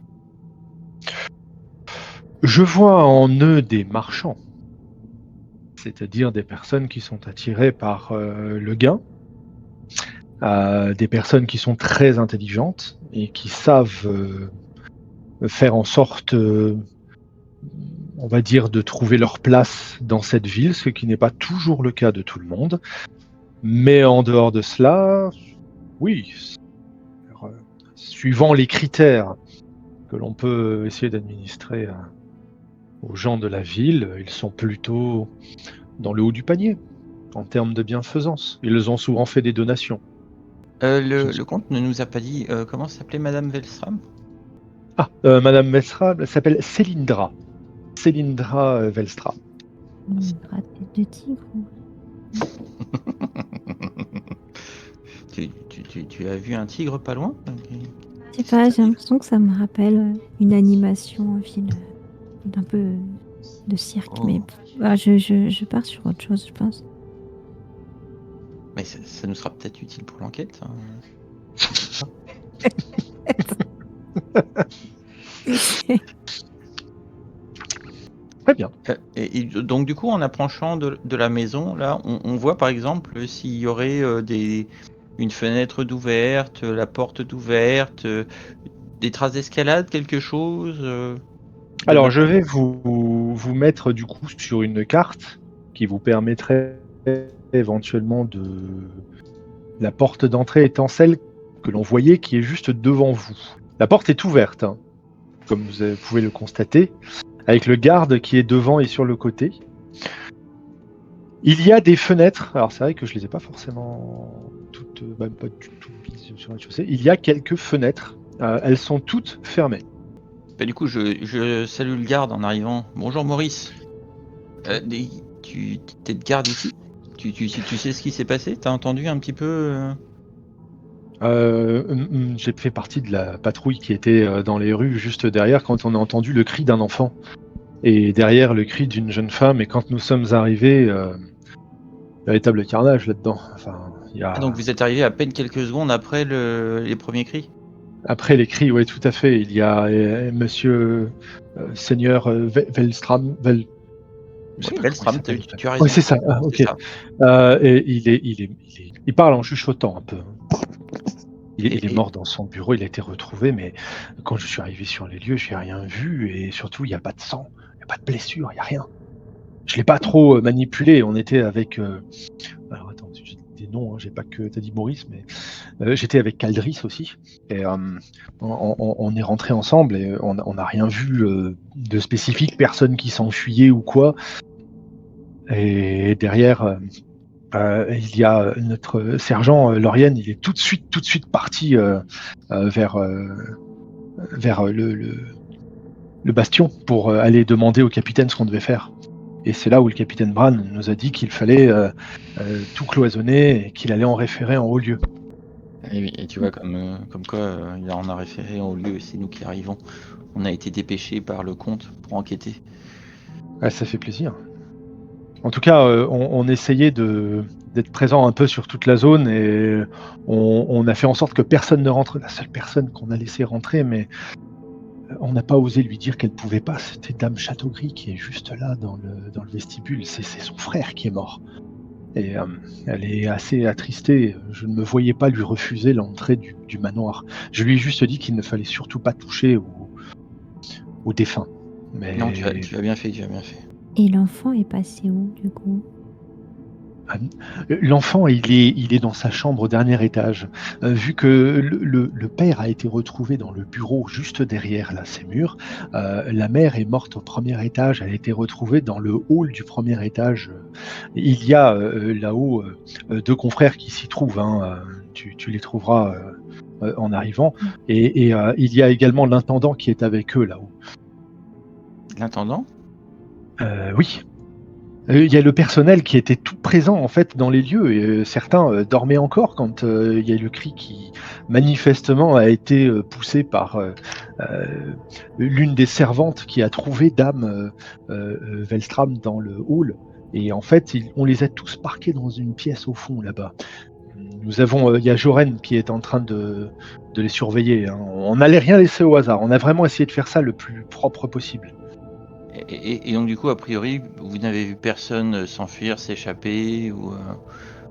Je vois en eux des marchands, c'est-à-dire des personnes qui sont attirées par le gain, des personnes qui sont très intelligentes et qui savent faire en sorte on va dire, de trouver leur place dans cette ville, ce qui n'est pas toujours le cas de tout le monde. Mais en dehors de cela, oui, suivant les critères que l'on peut essayer d'administrer aux gens de la ville, ils sont plutôt dans le haut du panier en termes de bienfaisance. Ils ont souvent fait des donations. Le comte ne nous a pas dit comment s'appelait Madame Velstram. Madame Velstram, elle s'appelle Célindra. Célindra Velstram. Une tête de tigre. Tu as vu un tigre pas loin? Je sais pas, j'ai l'impression que ça me rappelle une animation, un film d'un peu de cirque, Oh. mais je pars sur autre chose, je pense. Mais ça nous sera peut-être utile pour l'enquête. Hein. Très bien. Et donc du coup, en approchant de la maison, là, on voit par exemple s'il y aurait une fenêtre d'ouverte, la porte d'ouverte, des traces d'escalade, quelque chose. Alors, je vais vous mettre du coup sur une carte qui vous permettrait éventuellement de... La porte d'entrée étant celle que l'on voyait qui est juste devant vous. La porte est ouverte, hein, comme vous pouvez le constater, avec le garde qui est devant et sur le côté. Il y a des fenêtres, alors c'est vrai que je les ai pas forcément toutes, même pas du tout mises sur la chaussée. Il y a quelques fenêtres, elles sont toutes fermées. Bah, du coup, je salue le garde en arrivant. Bonjour Maurice. Tu t'es de garde ici? Tu sais ce qui s'est passé? T'as entendu un petit peu J'ai fait partie de la patrouille qui était dans les rues juste derrière quand on a entendu le cri d'un enfant et derrière le cri d'une jeune femme, et quand nous sommes arrivés, véritable carnage là-dedans. Enfin, il y a... Ah, donc vous êtes arrivé à peine quelques secondes après les premiers cris? Après les cris, oui, tout à fait. Il y a monsieur Seigneur Velstram. Je sais Oui, pas Velstram, comment il s'appelle. tu as raison. Oui, c'est ça. C'est Ok. ça. Et il parle en chuchotant un peu. Il est Et- mort dans son bureau, il a été retrouvé, mais quand je suis arrivé sur les lieux, j'ai rien vu, et surtout, il n'y a pas de sang, il n'y a pas de blessure, il n'y a rien. Je l'ai pas trop manipulé, on était avec... Alors attends, j'ai des noms, hein, j'ai pas que... T'as dit Maurice, mais... j'étais avec Caldris aussi, et on est rentrés ensemble, et on n'a rien vu de spécifique, personne qui s'enfuyait ou quoi. Et derrière... il y a notre sergent Laurienne, il est tout de suite parti vers le bastion pour aller demander au capitaine ce qu'on devait faire. Et c'est là où le capitaine Bran nous a dit qu'il fallait tout cloisonner et qu'il allait en référer en haut lieu. Et tu vois, comme quoi, il en a référé en haut lieu, et c'est nous qui arrivons. On a été dépêchés par le comte pour enquêter. Ah, ça fait plaisir. En tout cas, on essayait d'être présent un peu sur toute la zone, et on a fait en sorte que personne ne rentre. La seule personne qu'on a laissé rentrer, mais on n'a pas osé lui dire qu'elle pouvait pas, c'était Dame Châteaugris qui est juste là dans le vestibule. C'est son frère qui est mort. Et elle est assez attristée. Je ne me voyais pas lui refuser l'entrée du manoir. Je lui ai juste dit qu'il ne fallait surtout pas toucher aux défunts. Mais... Non, tu as bien fait, tu as bien fait. Et l'enfant est passé où, du coup? L'enfant, il est dans sa chambre au dernier étage. Vu que le père a été retrouvé dans le bureau juste derrière là, ces murs, la mère est morte au premier étage. Elle a été retrouvée dans le hall du premier étage. Il y a là-haut deux confrères qui s'y trouvent. Hein, tu les trouveras en arrivant. Et il y a également l'intendant qui est avec eux là-haut. L'intendant? Oui. Il y a le personnel qui était tout présent en fait dans les lieux, et certains dormaient encore quand il y a eu le cri qui manifestement a été poussé par l'une des servantes qui a trouvé Dame Velstram dans le hall, et en fait on les a tous parqués dans une pièce au fond là-bas. Nous avons, il y a Joren qui est en train de les surveiller, hein. On n'allait rien laisser au hasard, on a vraiment essayé de faire ça le plus propre possible. Et donc du coup, a priori, vous n'avez vu personne s'enfuir, s'échapper ou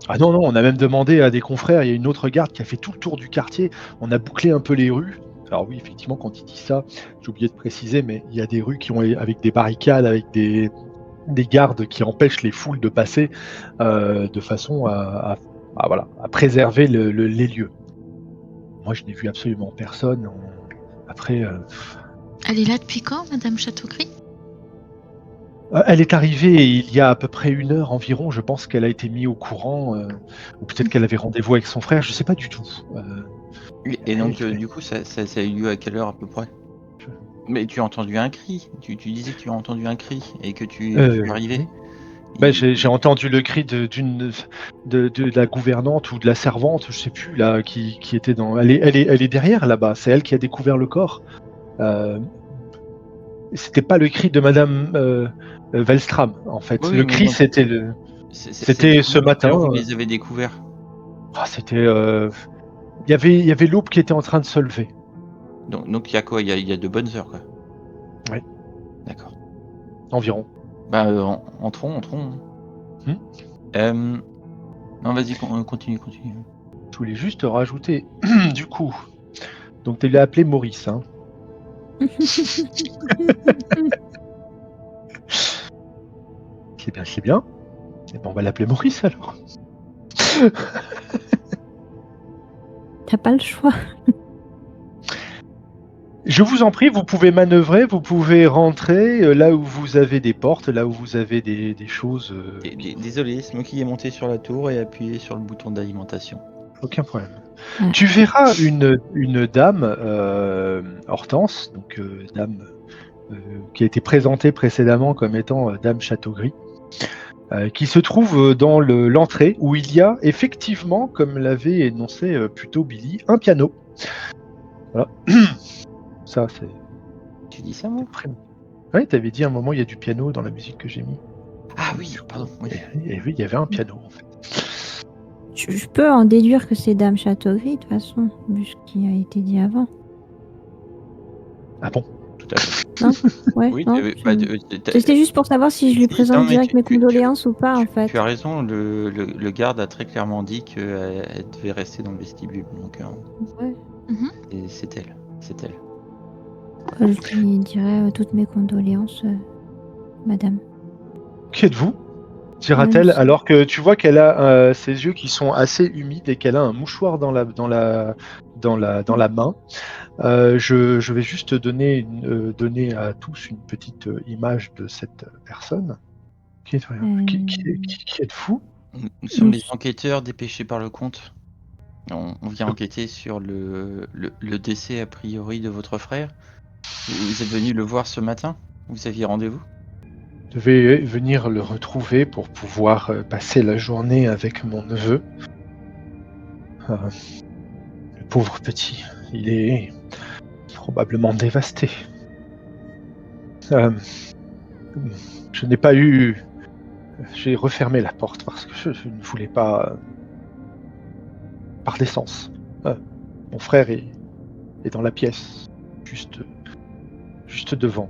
Ah non, on a même demandé à des confrères, il y a une autre garde qui a fait tout le tour du quartier, on a bouclé un peu les rues, Alors oui, effectivement, quand il dit ça, j'ai oublié de préciser, mais il y a des rues qui ont avec des barricades, avec des gardes qui empêchent les foules de passer de façon à préserver les lieux. Moi, je n'ai vu absolument personne. Après, Elle est là depuis quand, Madame Château-Gris? elle est arrivée il y a à peu près 1 heure environ. Je pense qu'elle a été mise au courant, ou peut-être qu'elle avait rendez-vous avec son frère. Je sais pas du tout. Et donc, du coup, ça a eu lieu à quelle heure à peu près? Mais tu as entendu un cri. Tu disais que tu as entendu un cri et que tu es arrivé. J'ai entendu le cri de la gouvernante ou de la servante, je sais plus là, qui était dans. Elle est derrière là-bas. C'est elle qui a découvert le corps. C'était pas le cri de Madame Wellstram en fait. Oui, le mais cri donc, c'était ce matin. Alors, vous les avez découverts. C'était. Il y avait l'aube qui était en train de se lever. Donc il y a quoi? Il y a de bonnes heures, quoi. Ouais. D'accord. Environ. Bah, entrons. Non, vas-y, continue. Je voulais juste rajouter, du coup. Donc tu l'as appelé Maurice, hein. C'est bien. Et ben on va l'appeler Maurice alors. T'as pas le choix. Je vous en prie, vous pouvez manœuvrer, vous pouvez rentrer là où vous avez des portes, là où vous avez des choses. Désolé, c'est moi qui ai monté sur la tour et appuyé sur le bouton d'alimentation. Aucun problème. Ouais. Tu verras une dame, Hortense, donc dame qui a été présentée précédemment comme étant Dame Château-Gris, qui se trouve dans l'entrée où il y a effectivement, comme l'avait énoncé plutôt Billy, un piano. Voilà. Ça, c'est. Tu dis ça, moi? Ouais, t'avais dit à un moment il y a du piano dans la musique que j'ai mis. Ah oui, pardon. Oui. Et oui, il y avait un piano en fait. Je peux en déduire que c'est Dame Château-Gris, de toute façon, vu ce qui a été dit avant. Ah bon? Tout à fait. Ouais, Oui, non, c'était juste pour savoir si je lui présente Non, mais direct mes condoléances ou pas, en fait. Tu as raison, le garde a très clairement dit qu'elle devait rester dans le vestibule. Donc, Ouais. et c'est elle. Je lui dirai toutes mes condoléances, madame. Qui êtes-vous? Dira-t-elle, Oui. alors que tu vois qu'elle a ses yeux qui sont assez humides et qu'elle a un mouchoir dans la main. Je vais juste donner à tous une petite image de cette personne. Qui êtes-vous? Nous sommes les enquêteurs dépêchés par le comte. On vient enquêter sur le décès a priori de votre frère. Vous êtes venu le voir ce matin? Vous aviez rendez-vous? Je devais venir le retrouver pour pouvoir passer la journée avec mon neveu. Le pauvre petit, il est probablement dévasté. Je n'ai pas eu... J'ai refermé la porte parce que je ne voulais pas... Par l'essence. Mon frère est dans la pièce, juste devant.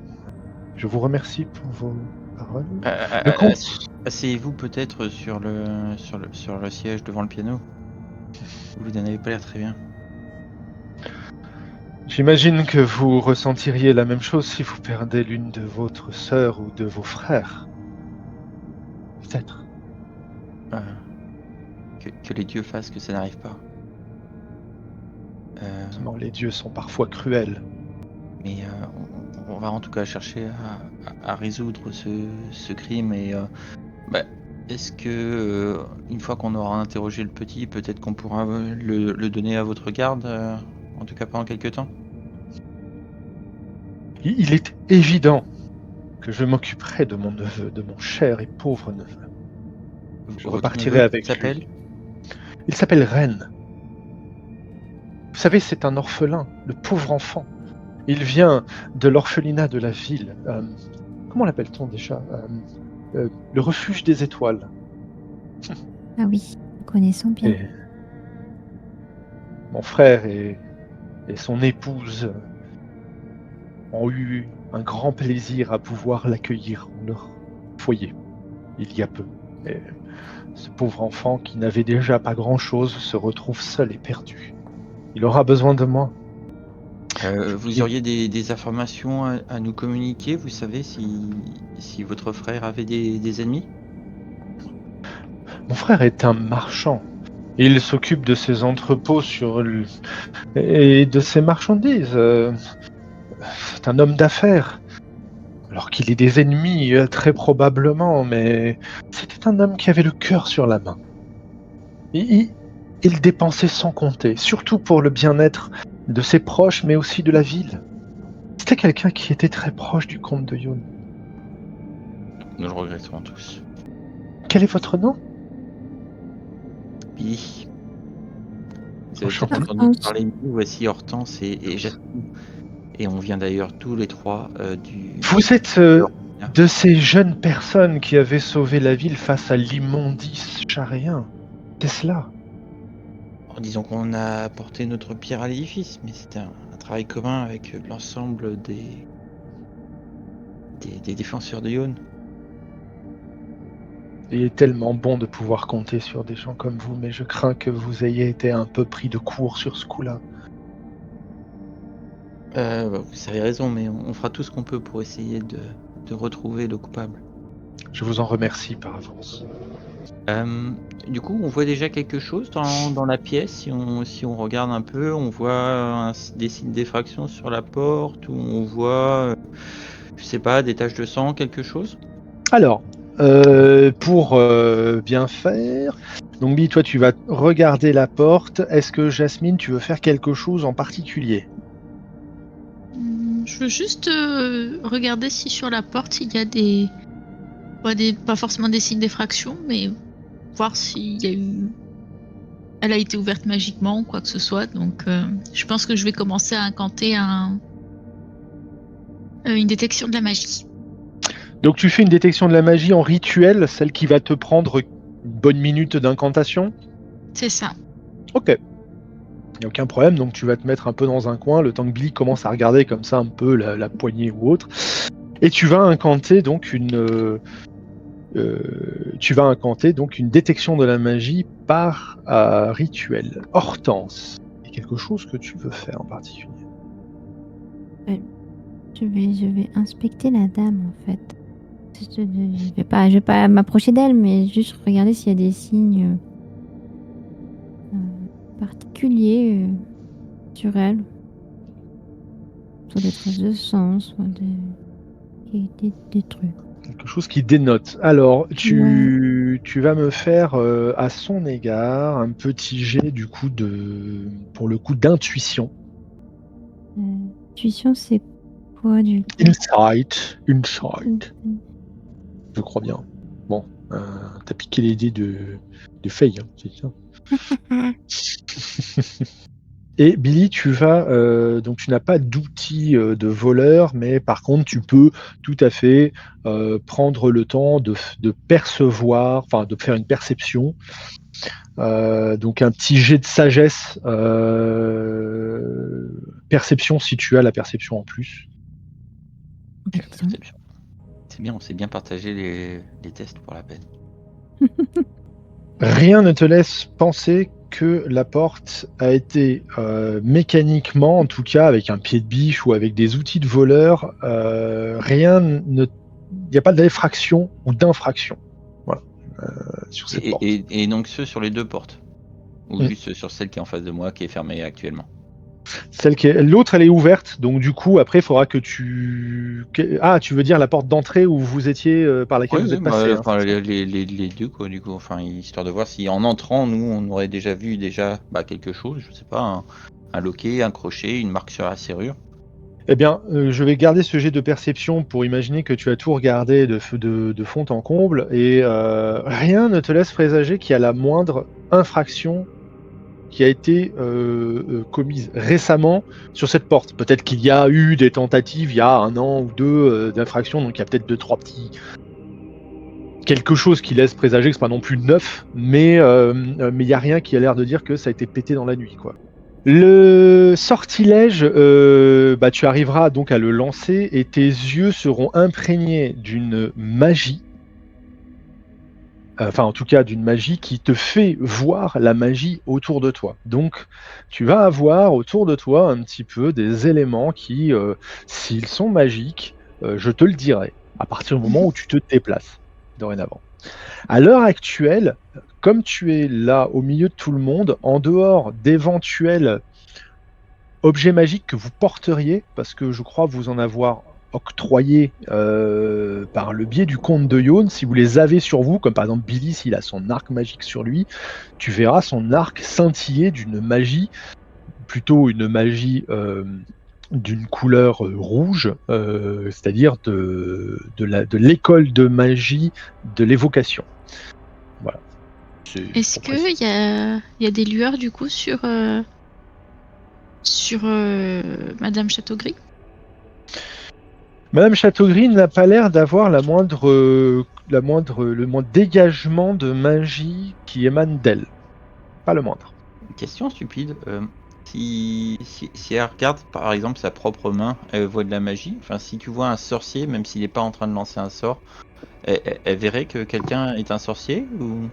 Je vous remercie pour vos paroles. Le comte. Asseyez-vous peut-être sur le siège devant le piano. Vous n'en avez pas l'air très bien. J'imagine que vous ressentiriez la même chose si vous perdez l'une de votre sœurs ou de vos frères. Peut-être. Que les dieux fassent que ça n'arrive pas. Non, les dieux sont parfois cruels. Mais on va en tout cas chercher à résoudre ce crime et est-ce que une fois qu'on aura interrogé le petit, peut-être qu'on pourra le donner à votre garde, en tout cas pendant quelques temps? Il est évident que je m'occuperai de mon neveu, de mon cher et pauvre neveu. Je repartirai avec lui. Il s'appelle Ren. Vous savez, c'est un orphelin, le pauvre enfant. Il vient de l'orphelinat de la ville. Comment l'appelle-t-on déjà? Le refuge des étoiles. Ah oui, connaissons bien. Et mon frère et son épouse ont eu un grand plaisir à pouvoir l'accueillir dans leur foyer, il y a peu. Et ce pauvre enfant qui n'avait déjà pas grand-chose se retrouve seul et perdu. Il aura besoin de moi. Vous auriez des informations à nous communiquer? Vous savez si votre frère avait des ennemis? Mon frère est un marchand. Il s'occupe de ses entrepôts et de ses marchandises. C'est un homme d'affaires. Alors qu'il ait des ennemis, très probablement, mais c'était un homme qui avait le cœur sur la main. Il dépensait sans compter, surtout pour le bien-être de ses proches, mais aussi de la ville. C'était quelqu'un qui était très proche du comte de Yôn. Nous le regrettons tous. Quel est votre nom? Billy. Vous avez Enchanté. peut-être entendu parler de nous, voici Hortense et Jasmine. Et on vient d'ailleurs tous les trois du... Vous êtes de ces jeunes personnes qui avaient sauvé la ville face à l'immondice charréen. C'est cela. Disons qu'on a apporté notre pierre à l'édifice, mais c'était un travail commun avec l'ensemble des défenseurs de Yôn. Il est tellement bon de pouvoir compter sur des gens comme vous, mais je crains que vous ayez été un peu pris de court sur ce coup-là. Vous avez raison, mais on fera tout ce qu'on peut pour essayer de retrouver le coupable. Je vous en remercie par avance. Du coup, on voit déjà quelque chose dans la pièce. Si on regarde un peu, on voit des signes d'effraction sur la porte, ou on voit, je sais pas, des taches de sang, quelque chose. Alors, pour bien faire, donc Billy, toi tu vas regarder la porte. Est-ce que Jasmine, tu veux faire quelque chose en particulier? Je veux juste regarder si sur la porte il y a pas forcément des signes d'effraction, mais voir s'il y a eu... Elle a été ouverte magiquement ou quoi que ce soit. Donc je pense que je vais commencer à incanter une détection de la magie. Donc tu fais une détection de la magie en rituel, celle qui va te prendre une bonne minute d'incantation. C'est ça. Ok. Il n'y a aucun problème, donc tu vas te mettre un peu dans un coin, le temps que Billy commence à regarder comme ça un peu la poignée ou autre. Et tu vas incanter donc une détection de la magie par rituel. Hortense, il y a quelque chose que tu veux faire en particulier? Je vais inspecter la dame en fait. Je vais pas m'approcher d'elle, mais juste regarder s'il y a des signes particuliers sur elle. Soit des traces de sang, soit des trucs. Quelque chose qui dénote. Alors, tu vas me faire à son égard un petit jet du coup pour le coup d'intuition. Intuition, c'est quoi du coup? Insight. Je crois bien. Bon, t'as piqué les dés de Faye, hein, c'est ça. Et Billy, tu donc tu n'as pas d'outil de voleur, mais par contre tu peux tout à fait prendre le temps de percevoir, enfin de faire une perception. Donc un petit jet de sagesse, perception si tu as la perception en plus. La perception. C'est bien, on s'est bien partagé les tests pour la peine. Rien ne te laisse penser que la porte a été mécaniquement, en tout cas avec un pied de biche ou avec des outils de voleur, il n'y a pas d'effraction ou d'infraction. Voilà, sur cette porte. Et donc ceux sur les deux portes, ou juste sur celle qui est en face de moi, qui est fermée actuellement. L'autre, elle est ouverte, donc du coup, après, il faudra que tu... Ah, tu veux dire la porte d'entrée où vous étiez, par laquelle vous êtes passé. Les deux, quoi, du coup, enfin, histoire de voir si en entrant, nous, on aurait déjà vu quelque chose, je sais pas, un loquet, un crochet, une marque sur la serrure. Eh bien, je vais garder ce jet de perception pour imaginer que tu as tout regardé de fond en comble, et rien ne te laisse présager qu'il y a la moindre infraction qui a été commise récemment sur cette porte. Peut-être qu'il y a eu des tentatives il y a 1 an ou 2 d'infraction, donc il y a peut-être 2-3 petits... quelque chose qui laisse présager que c'est pas non plus neuf, mais il n'y a rien qui a l'air de dire que ça a été pété dans la nuit, quoi. Le sortilège, tu arriveras donc à le lancer et tes yeux seront imprégnés d'une magie enfin en tout cas d'une magie qui te fait voir la magie autour de toi. Donc tu vas avoir autour de toi un petit peu des éléments qui, s'ils sont magiques, je te le dirai, à partir du moment où tu te déplaces, dorénavant. À l'heure actuelle, comme tu es là au milieu de tout le monde, en dehors d'éventuels objets magiques que vous porteriez, parce que je crois vous en avoir octroyé par le biais du comte de Yone, si vous les avez sur vous, comme par exemple Billy s'il a son arc magique sur lui, tu verras son arc scintiller d'une magie, plutôt une magie d'une couleur rouge, c'est-à-dire de l'école de magie de l'évocation. Voilà. Est-ce pour préciser. qu'il y a des lueurs du coup sur Madame Châteaugris? Madame Châteaugris n'a pas l'air d'avoir le moindre dégagement de magie qui émane d'elle. Pas le moindre. Une question stupide. Si elle regarde par exemple sa propre main, elle voit de la magie. Enfin, si tu vois un sorcier, même s'il n'est pas en train de lancer un sort, elle verrait que quelqu'un est un sorcier ou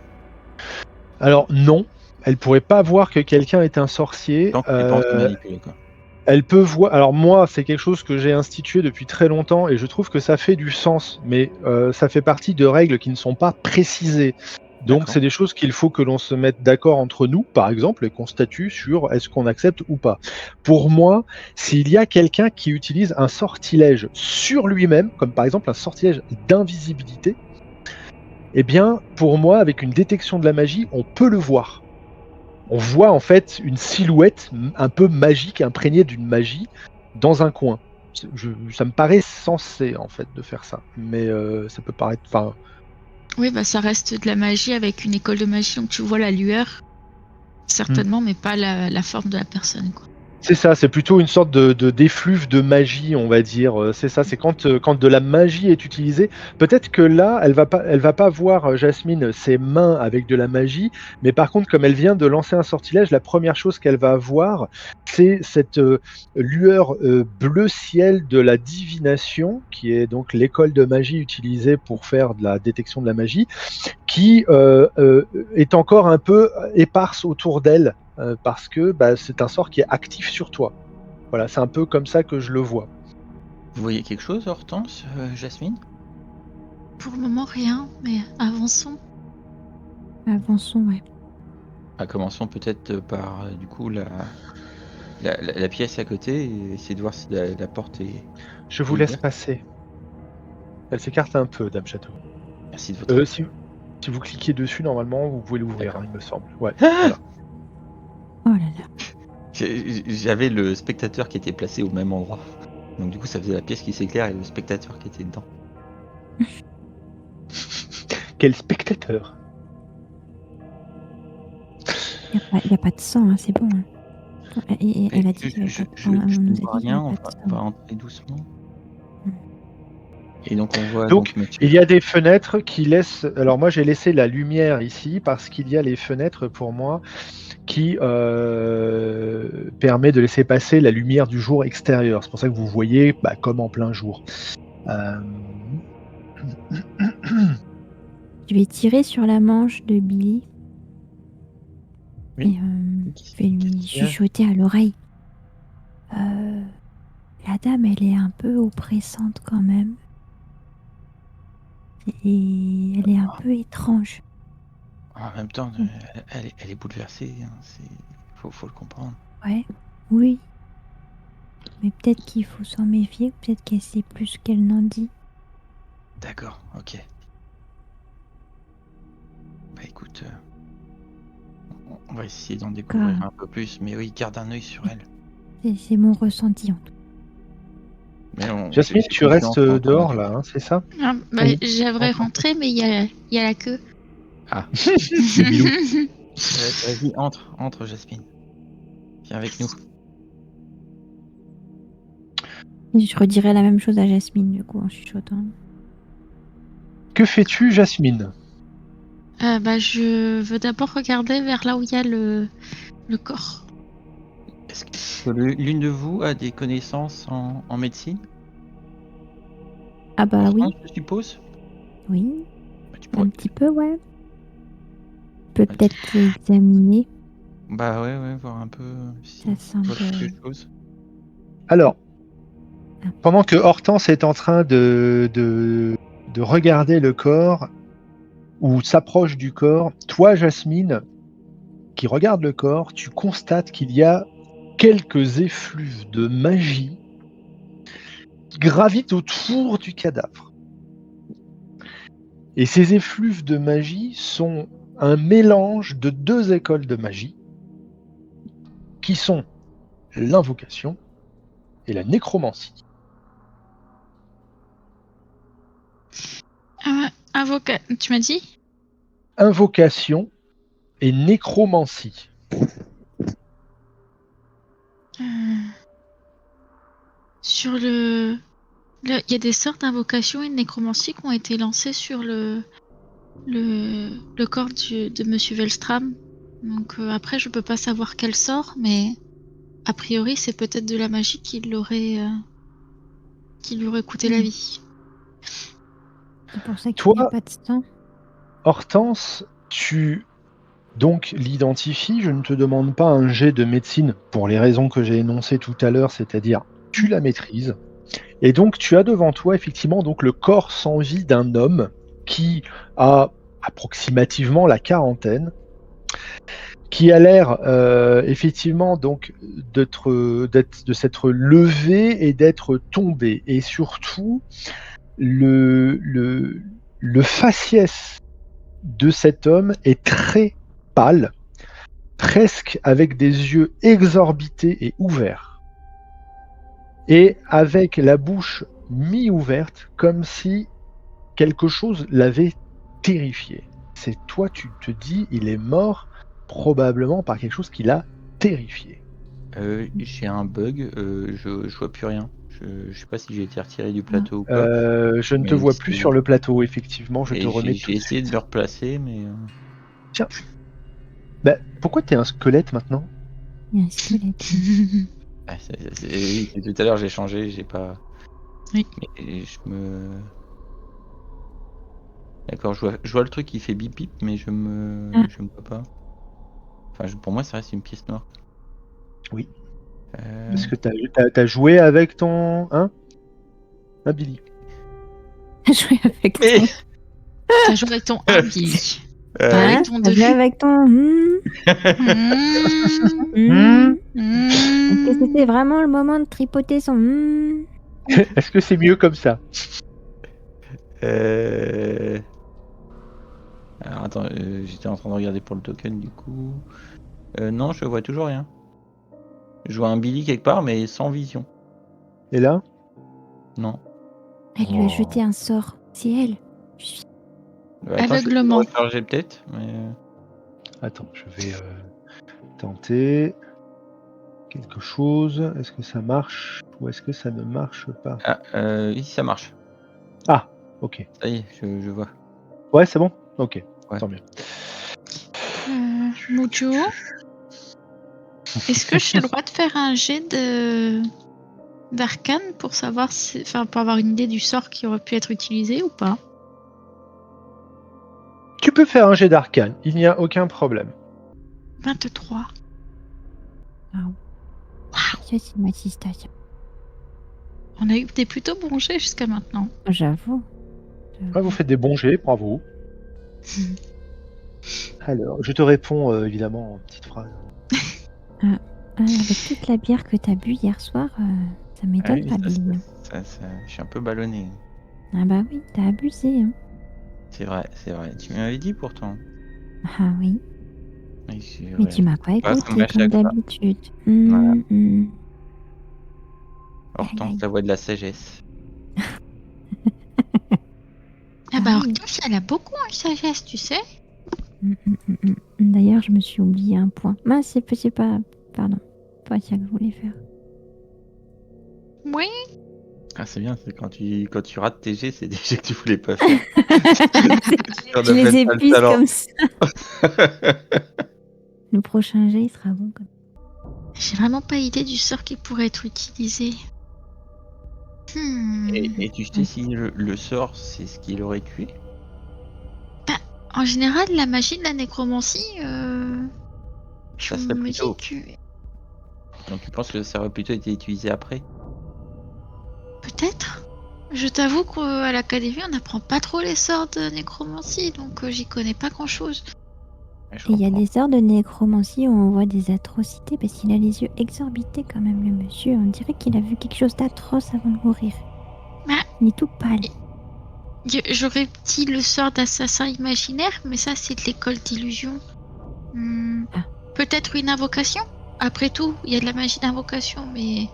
Alors non, elle pourrait pas voir que quelqu'un est un sorcier. tant que tu es pas en train de manipuler quoi. Elle peut voir. Alors moi, c'est quelque chose que j'ai institué depuis très longtemps et je trouve que ça fait du sens, mais ça fait partie de règles qui ne sont pas précisées. Donc D'accord. c'est des choses qu'il faut que l'on se mette d'accord entre nous, par exemple, et qu'on statue sur est-ce qu'on accepte ou pas. Pour moi, s'il y a quelqu'un qui utilise un sortilège sur lui-même, comme par exemple un sortilège d'invisibilité, eh bien, pour moi, avec une détection de la magie, on peut le voir. On voit en fait une silhouette un peu magique, imprégnée d'une magie, dans un coin. Ça me paraît sensé en fait de faire ça, mais ça peut paraître. Enfin, Oui, bah ça reste de la magie avec une école de magie, donc tu vois la lueur, certainement, mais pas la forme de la personne, quoi. c'est ça, c'est plutôt une sorte de d'effluve de magie, on va dire. C'est ça, c'est quand de la magie est utilisée. Peut-être que là, elle va pas voir Jasmine ses mains avec de la magie, mais par contre, comme elle vient de lancer un sortilège, la première chose qu'elle va voir, c'est cette lueur bleu ciel de la divination, qui est donc l'école de magie utilisée pour faire de la détection de la magie, qui est encore un peu éparse autour d'elle. Parce que c'est un sort qui est actif sur toi. Voilà, c'est un peu comme ça que je le vois. Vous voyez quelque chose, Hortense, Jasmine? Pour le moment, rien, mais avançons. Avançons, ouais. Commençons peut-être par du coup la pièce à côté et essayer de voir si la porte est. Je vous laisse passer. Elle s'écarte un peu, Dame Château. Merci de votre aide. Si vous cliquez dessus, normalement, vous pouvez l'ouvrir, D'accord. il me semble. Ouais, voilà. Oh là là. J'avais le spectateur qui était placé au même endroit. Donc du coup ça faisait la pièce qui s'éclaire et le spectateur qui était dedans. Quel spectateur! Y a pas de sang, hein, c'est bon. Hein. Elle a dit Je on ne nous a dit vois qu'il y rien, avait on pas de va sang. rentrer doucement. Et donc on voit Donc, monsieur. il y a des fenêtres qui laissent. Alors, moi, j'ai laissé la lumière ici parce qu'il y a les fenêtres pour moi qui permet de laisser passer la lumière du jour extérieur. C'est pour ça que vous voyez comme en plein jour. Je vais tirer sur la manche de Billy. Oui. Et je vais lui chuchoter à l'oreille. La dame, elle est un peu oppressante quand même. Et elle est un peu étrange. En même temps, elle est bouleversée. Hein, faut le comprendre. Ouais, oui. Mais peut-être qu'il faut s'en méfier, peut-être qu'elle sait plus qu'elle n'en dit. D'accord, ok. Bah écoute, on va essayer d'en découvrir un peu plus, mais oui, garde un œil sur elle. C'est mon ressenti en tout. Jasmine, tu restes dehors là, hein, c'est ça? Ah, Oui. j'aimerais rentrer, mais il y a la queue. Ah. Bilou. Vas-y, entre Jasmine. Viens avec nous. Je redirai la même chose à Jasmine, du coup, en chuchotant. Que fais-tu, Jasmine? Je veux d'abord regarder vers là où il y a le corps. Est-ce que l'une de vous a des connaissances en médecine? Ah bah oui, Je suppose. oui, Bah, tu un pourrais, petit peu, ouais. peux peut-être l'examiner. Bah ouais, voir un peu si Ça semble. on voit quelque chose. Alors, Ah. pendant que Hortense est en train de regarder le corps ou s'approche du corps, toi, Jasmine, qui regarde le corps, tu constates qu'il y a quelques effluves de magie qui gravitent autour du cadavre. Et ces effluves de magie sont un mélange de 2 écoles de magie qui sont l'invocation et la nécromancie. Avocat, tu m'as dit? Invocation et nécromancie. Euh, Sur il y a des sortes d'invocations et de nécromancie qui ont été lancées sur le corps de Monsieur Velstram. Donc après, je peux pas savoir quel sort, mais a priori, c'est peut-être de la magie qui lui aurait coûté la vie. C'est pour ça qu'il Toi, n'y a pas de sang. Hortense, tu donc l'identifies. Je ne te demande pas un jet de médecine pour les raisons que j'ai énoncées tout à l'heure, c'est-à-dire tu la maîtrises. Et donc tu as devant toi effectivement donc le corps sans vie d'un homme qui a approximativement la quarantaine, qui a l'air effectivement donc de s'être levé et d'être tombé, et surtout le faciès de cet homme est très pâle, presque avec des yeux exorbités et ouverts, et avec la bouche mi-ouverte, comme si quelque chose l'avait terrifié. C'est toi, tu te dis, il est mort probablement par quelque chose qui l'a terrifié. J'ai un bug, je vois plus rien. Je sais pas si j'ai été retiré du plateau ou pas. Je ne te Mais vois plus c'est- sur le plateau, effectivement, je Et te remets j'ai tout de essayé de suite. me replacer, mais Bah, pourquoi t'es un squelette maintenant? Il y a un squelette. oui, tout à l'heure j'ai changé, j'ai pas. Oui. Mais je me. D'accord, je vois le truc qui fait bip bip, mais je me vois pas. Enfin, pour moi, ça reste une pièce noire. Oui. Euh, Est-ce que t'as joué avec ton... Hein Billy. Jouer avec Mais- ton. T'as joué avec ton habit. euh, Avec Hein ton T'as joué dessus. avec ton. Est-ce que c'était vraiment le moment de tripoter son. Est-ce que c'est mieux comme ça? Alors attends, j'étais en train de regarder pour le token du coup. Non, je vois toujours rien. Je vois un Billy quelque part, mais sans vision. Et là? Non. Elle lui a jeté un sort. C'est elle. Attends, Aveuglement. Je vais recharger peut-être. Mais... Attends, je vais tenter quelque chose. Est-ce que ça marche ou est-ce que ça ne marche pas? Ah, oui, ça marche. Ah, ok. Ça y est, je vois. Ouais, c'est bon? Ok, Ouais. tant mieux. Mojo, est-ce que j'ai le droit de faire un jet d'arcane pour savoir si... Enfin, pour avoir une idée du sort qui aurait pu être utilisé ou pas? Tu peux faire un jet d'arcane, il n'y a aucun problème. 23. Ça, c'est ma sistation. On a eu des plutôt bons jets jusqu'à maintenant. J'avoue. Ouais, vous faites des bons jets, bravo. Alors, je te réponds évidemment en petite phrase. Avec toute la bière que t'as bu hier soir, ça m'étonne Ah pas, oui, Billy. je suis un peu ballonné. Ah bah oui, t'as abusé. Hein. C'est vrai. Tu m'avais dit pourtant. Ah oui. Oui, c'est Mais vrai. tu m'as pas Pas écouté comme à comme chaque fois. d'habitude. Voilà. Aïe, Hortense, aïe. la voix de la sagesse. Ah bah, Ah. Hortense, elle a beaucoup en sagesse, tu sais. D'ailleurs, je me suis oublié un point. Mince, c'est pas... Pardon. Pas ça que je voulais faire. Oui. Ah, c'est bien, c'est quand tu rates tes jets, c'est des jets que tu voulais pas faire. Je les épuise comme ça. Le prochain jet, il sera bon. Comme... J'ai vraiment pas idée du sort qui pourrait être utilisé. Et tu sais si le sort, c'est ce qui l'aurait tué? En général, la magie de la nécromancie, je Ça serait me plutôt. dis que Donc tu penses que ça aurait plutôt été utilisé après? peut-être. Je t'avoue qu'à l'académie, on n'apprend pas trop les sorts de nécromancie, donc j'y connais pas grand-chose. Ouais, je Et il y a comprends. des sorts de nécromancie où on voit des atrocités parce qu'il a les yeux exorbités quand même, le monsieur. On dirait qu'il a vu quelque chose d'atroce avant de mourir. Bah, Il est tout pâle. J'aurais dit le sort d'assassin imaginaire, mais ça, c'est de l'école d'illusion. Ah. Peut-être une invocation? Après tout, il y a de la magie d'invocation, mais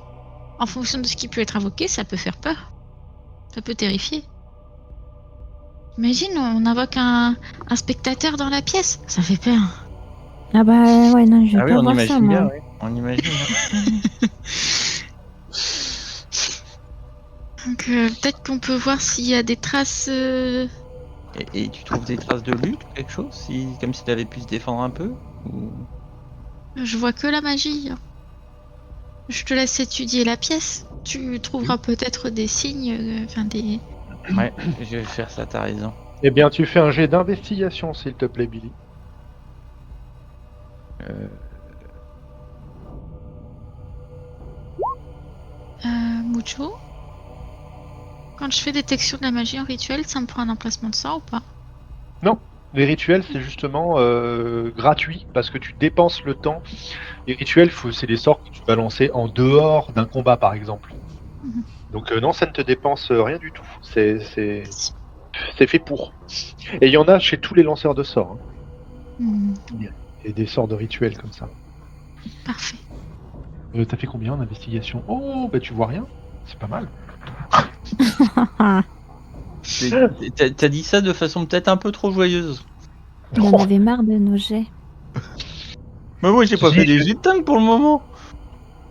en fonction de ce qui peut être invoqué, ça peut faire peur. Ça peut terrifier. Imagine, on invoque un spectateur dans la pièce. Ça fait peur. Ah bah ouais, non, je Ah veux oui, pas on voir ça, imagine bien, moi. ouais. On imagine. Hein. Donc peut-être qu'on peut voir s'il y a des traces. Et tu trouves des traces de lutte ou quelque chose, comme s'il avait pu se défendre un peu ou... Je vois que la magie. Je te laisse étudier la pièce. Tu trouveras peut-être des signes, enfin des. Ouais, je vais faire ça, t'as raison. Eh bien, tu fais un jet d'investigation, s'il te plaît, Billy. Mucho. Quand je fais détection de la magie en rituel, ça me prend un emplacement de sort ou pas? Non, les rituels, c'est justement gratuit parce que tu dépenses le temps. Les rituels, c'est des sorts que tu vas lancer en dehors d'un combat, par exemple. Mhm. Donc non, ça ne te dépense rien du tout. C'est fait pour. Et il y en a chez tous les lanceurs de sorts. Hein. Hmm, Et des sorts de rituels comme ça. parfait. T'as fait combien en investigation? Oh, bah tu vois rien. C'est pas mal. T'as dit ça de façon peut-être un peu trop joyeuse. Il en avait marre de nos jets. Mais moi, j'ai pas Si, fait des jets de dingue pour le moment.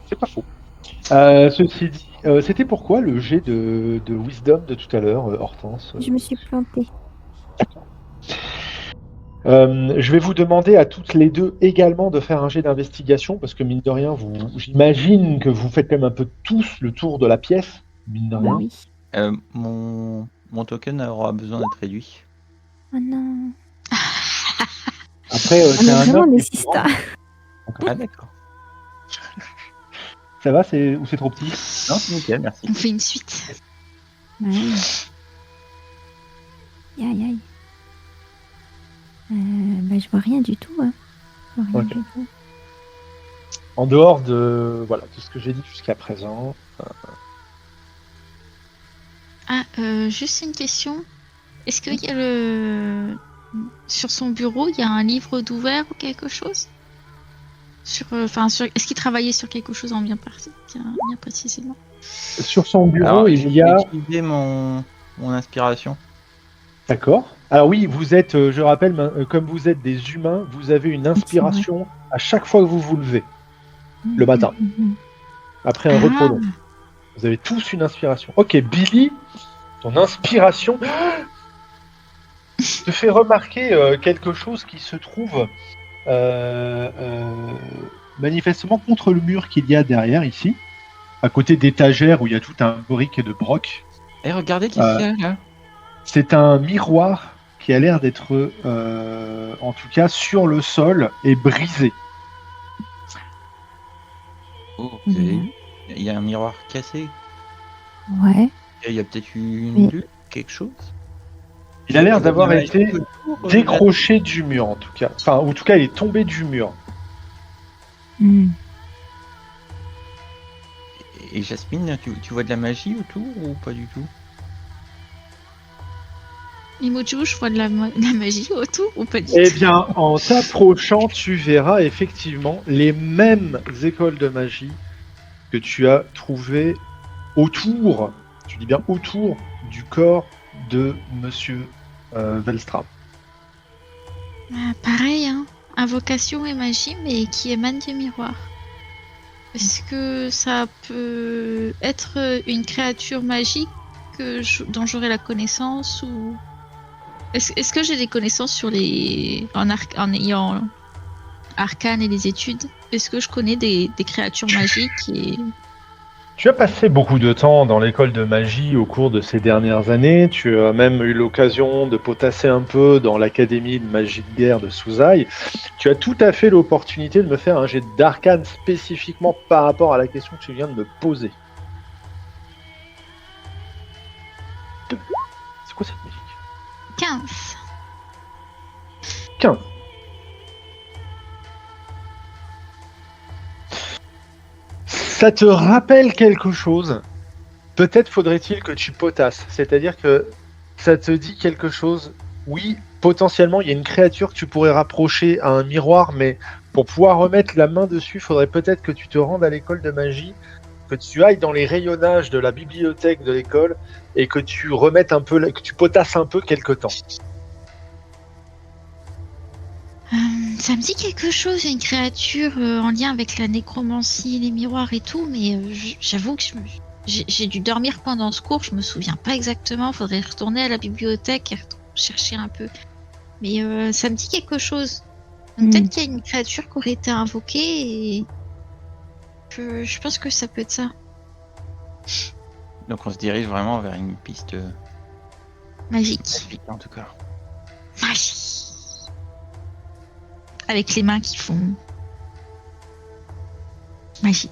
C'est pas faux. Ceci dit, c'était pourquoi le jet de Wisdom de tout à l'heure, Hortense? Je me suis plantée. Je vais vous demander à toutes les deux également de faire un jet d'investigation parce que mine de rien, j'imagine que vous faites quand même un peu tous le tour de la pièce, mine de Bah rien. oui. Mon token aura besoin d'être réduit. Oh non. Après, On c'est est un vraiment homme des qui est grand. sistas. Ah d'accord. Ça va, ou c'est trop petit? Non, c'est nickel, merci. On fait une suite. Ouais. Aïe aïe. Bah je vois rien du tout. Hein. Je vois rien Ok. du tout. En dehors de tout ce que j'ai dit jusqu'à présent. Ah, juste une question. Est-ce qu'il y a le. Sur son bureau, il y a un livre d'ouvert ou quelque chose? Est-ce qu'il travaillait sur quelque chose en bien précisément? Sur son bureau, Alors, il y j'ai a. utilisé mon inspiration. D'accord. Alors oui, vous êtes, je rappelle, comme vous êtes des humains, vous avez une inspiration à chaque fois que vous vous levez, le matin, après un repos long. Vous avez tous une inspiration. Ok, Billy, ton inspiration te fait remarquer quelque chose qui se trouve manifestement contre le mur qu'il y a derrière ici, à côté d'étagères où il y a tout un brique de broc. Et regardez, qu'est-ce qu'il y a là? C'est un miroir qui a l'air d'être, en tout cas, sur le sol et brisé. Oh, ok. Bien. Il y a un miroir cassé. Ouais. Il y a peut-être une Mais- lutte, quelque chose. Il a l'air d'avoir Il y a été autour, décroché du mur, en tout cas. Enfin, en tout cas, il est tombé du mur. Et Jasmine, tu vois de la magie autour ou pas du tout? Mimoju, je vois de la magie autour ou pas du tout? Eh bien, en t'approchant, tu verras effectivement les mêmes écoles de magie que tu as trouvées autour, tu dis bien autour, du corps de Monsieur Velstram. Pareil, hein. Invocation et magie, mais qui émane du miroir. Est-ce que ça peut être une créature magique dont j'aurai la connaissance ou est-ce que j'ai des connaissances sur en ayant arcane et les études? Est-ce que je connais des créatures magiques et Tu as passé beaucoup de temps dans l'école de magie au cours de ces dernières années. Tu as même eu l'occasion de potasser un peu dans l'académie de magie de guerre de Suzai. Tu as tout à fait l'opportunité de me faire un jet d'arcane spécifiquement par rapport à la question que tu viens de me poser. C'est quoi cette musique? 15. 15. Ça te rappelle quelque chose? Peut-être faudrait-il que tu potasses. C'est-à-dire que ça te dit quelque chose. Oui, potentiellement, il y a une créature que tu pourrais rapprocher à un miroir, mais pour pouvoir remettre la main dessus, il faudrait peut-être que tu te rendes à l'école de magie, que tu ailles dans les rayonnages de la bibliothèque de l'école et que tu remettes un peu, que tu potasses un peu quelque temps. Ça me dit quelque chose, une créature en lien avec la nécromancie, les miroirs et tout, mais j'avoue que j'ai dû dormir pendant ce cours, je me souviens pas exactement, faudrait retourner à la bibliothèque et chercher un peu. Mais ça me dit quelque chose. Donc, peut-être qu'il y a une créature qui aurait été invoquée et je pense que ça peut être ça. Donc on se dirige vraiment vers une piste Magique. magique en tout cas. Magie. Avec les mains qui font magie.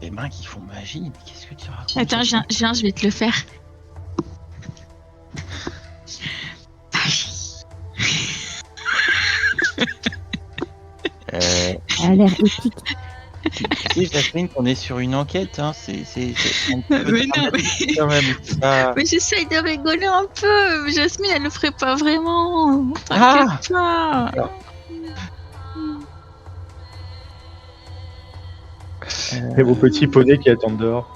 Les mains qui font magie, mais qu'est-ce que tu racontes? Attends, je vais te le faire. Magie. Ça a l'air épique. Tu sais, Jasmine, qu'on est sur une enquête, hein, c'est un Mais peu non, dramatique quand même. C'est pas- Mais j'essaye de rigoler un peu. Jasmine, elle le ferait pas vraiment. Ah T'inquiète pas. Et vos petits poneys qui attendent dehors.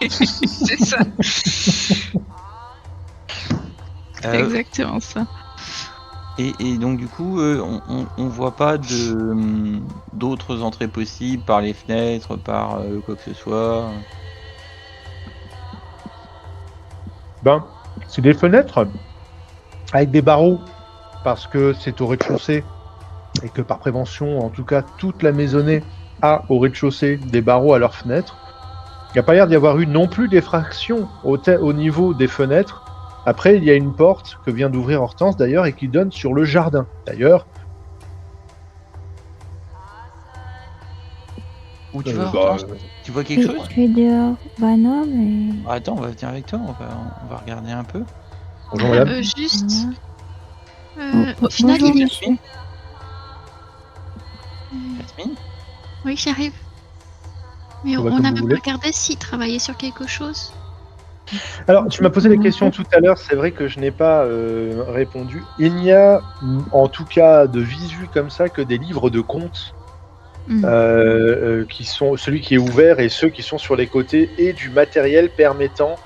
C'est ça. C'est exactement ça. Et donc du coup, on voit pas d'autres entrées possibles par les fenêtres, par quoi que ce soit. Ben, c'est des fenêtres avec des barreaux parce que c'est au rez-de-chaussée et que par prévention, en tout cas, toute la maisonnée a au rez-de-chaussée des barreaux à leurs fenêtres. Il n'y a pas l'air d'y avoir eu non plus d'effraction au niveau des fenêtres. Après, il y a une porte que vient d'ouvrir Hortense d'ailleurs et qui donne sur le jardin. D'ailleurs, Où tu vas, Hortense Tu vois quelque chose? Tu es dehors. Bah non, mais. Attends, on va venir avec toi, on va regarder un peu. bonjour madame. Juste. Oh, Au final, bonjour, il est. monsieur. Jasmine? Oui, j'arrive. Mais Ça va on comme a vous même voulez. regardé s'il travaillait sur quelque chose. Alors, tu m'as posé des questions tout à l'heure, c'est vrai que je n'ai pas répondu. Il n'y a, en tout cas de visu comme ça, que des livres de contes qui sont celui qui est ouvert et ceux qui sont sur les côtés et du matériel permettant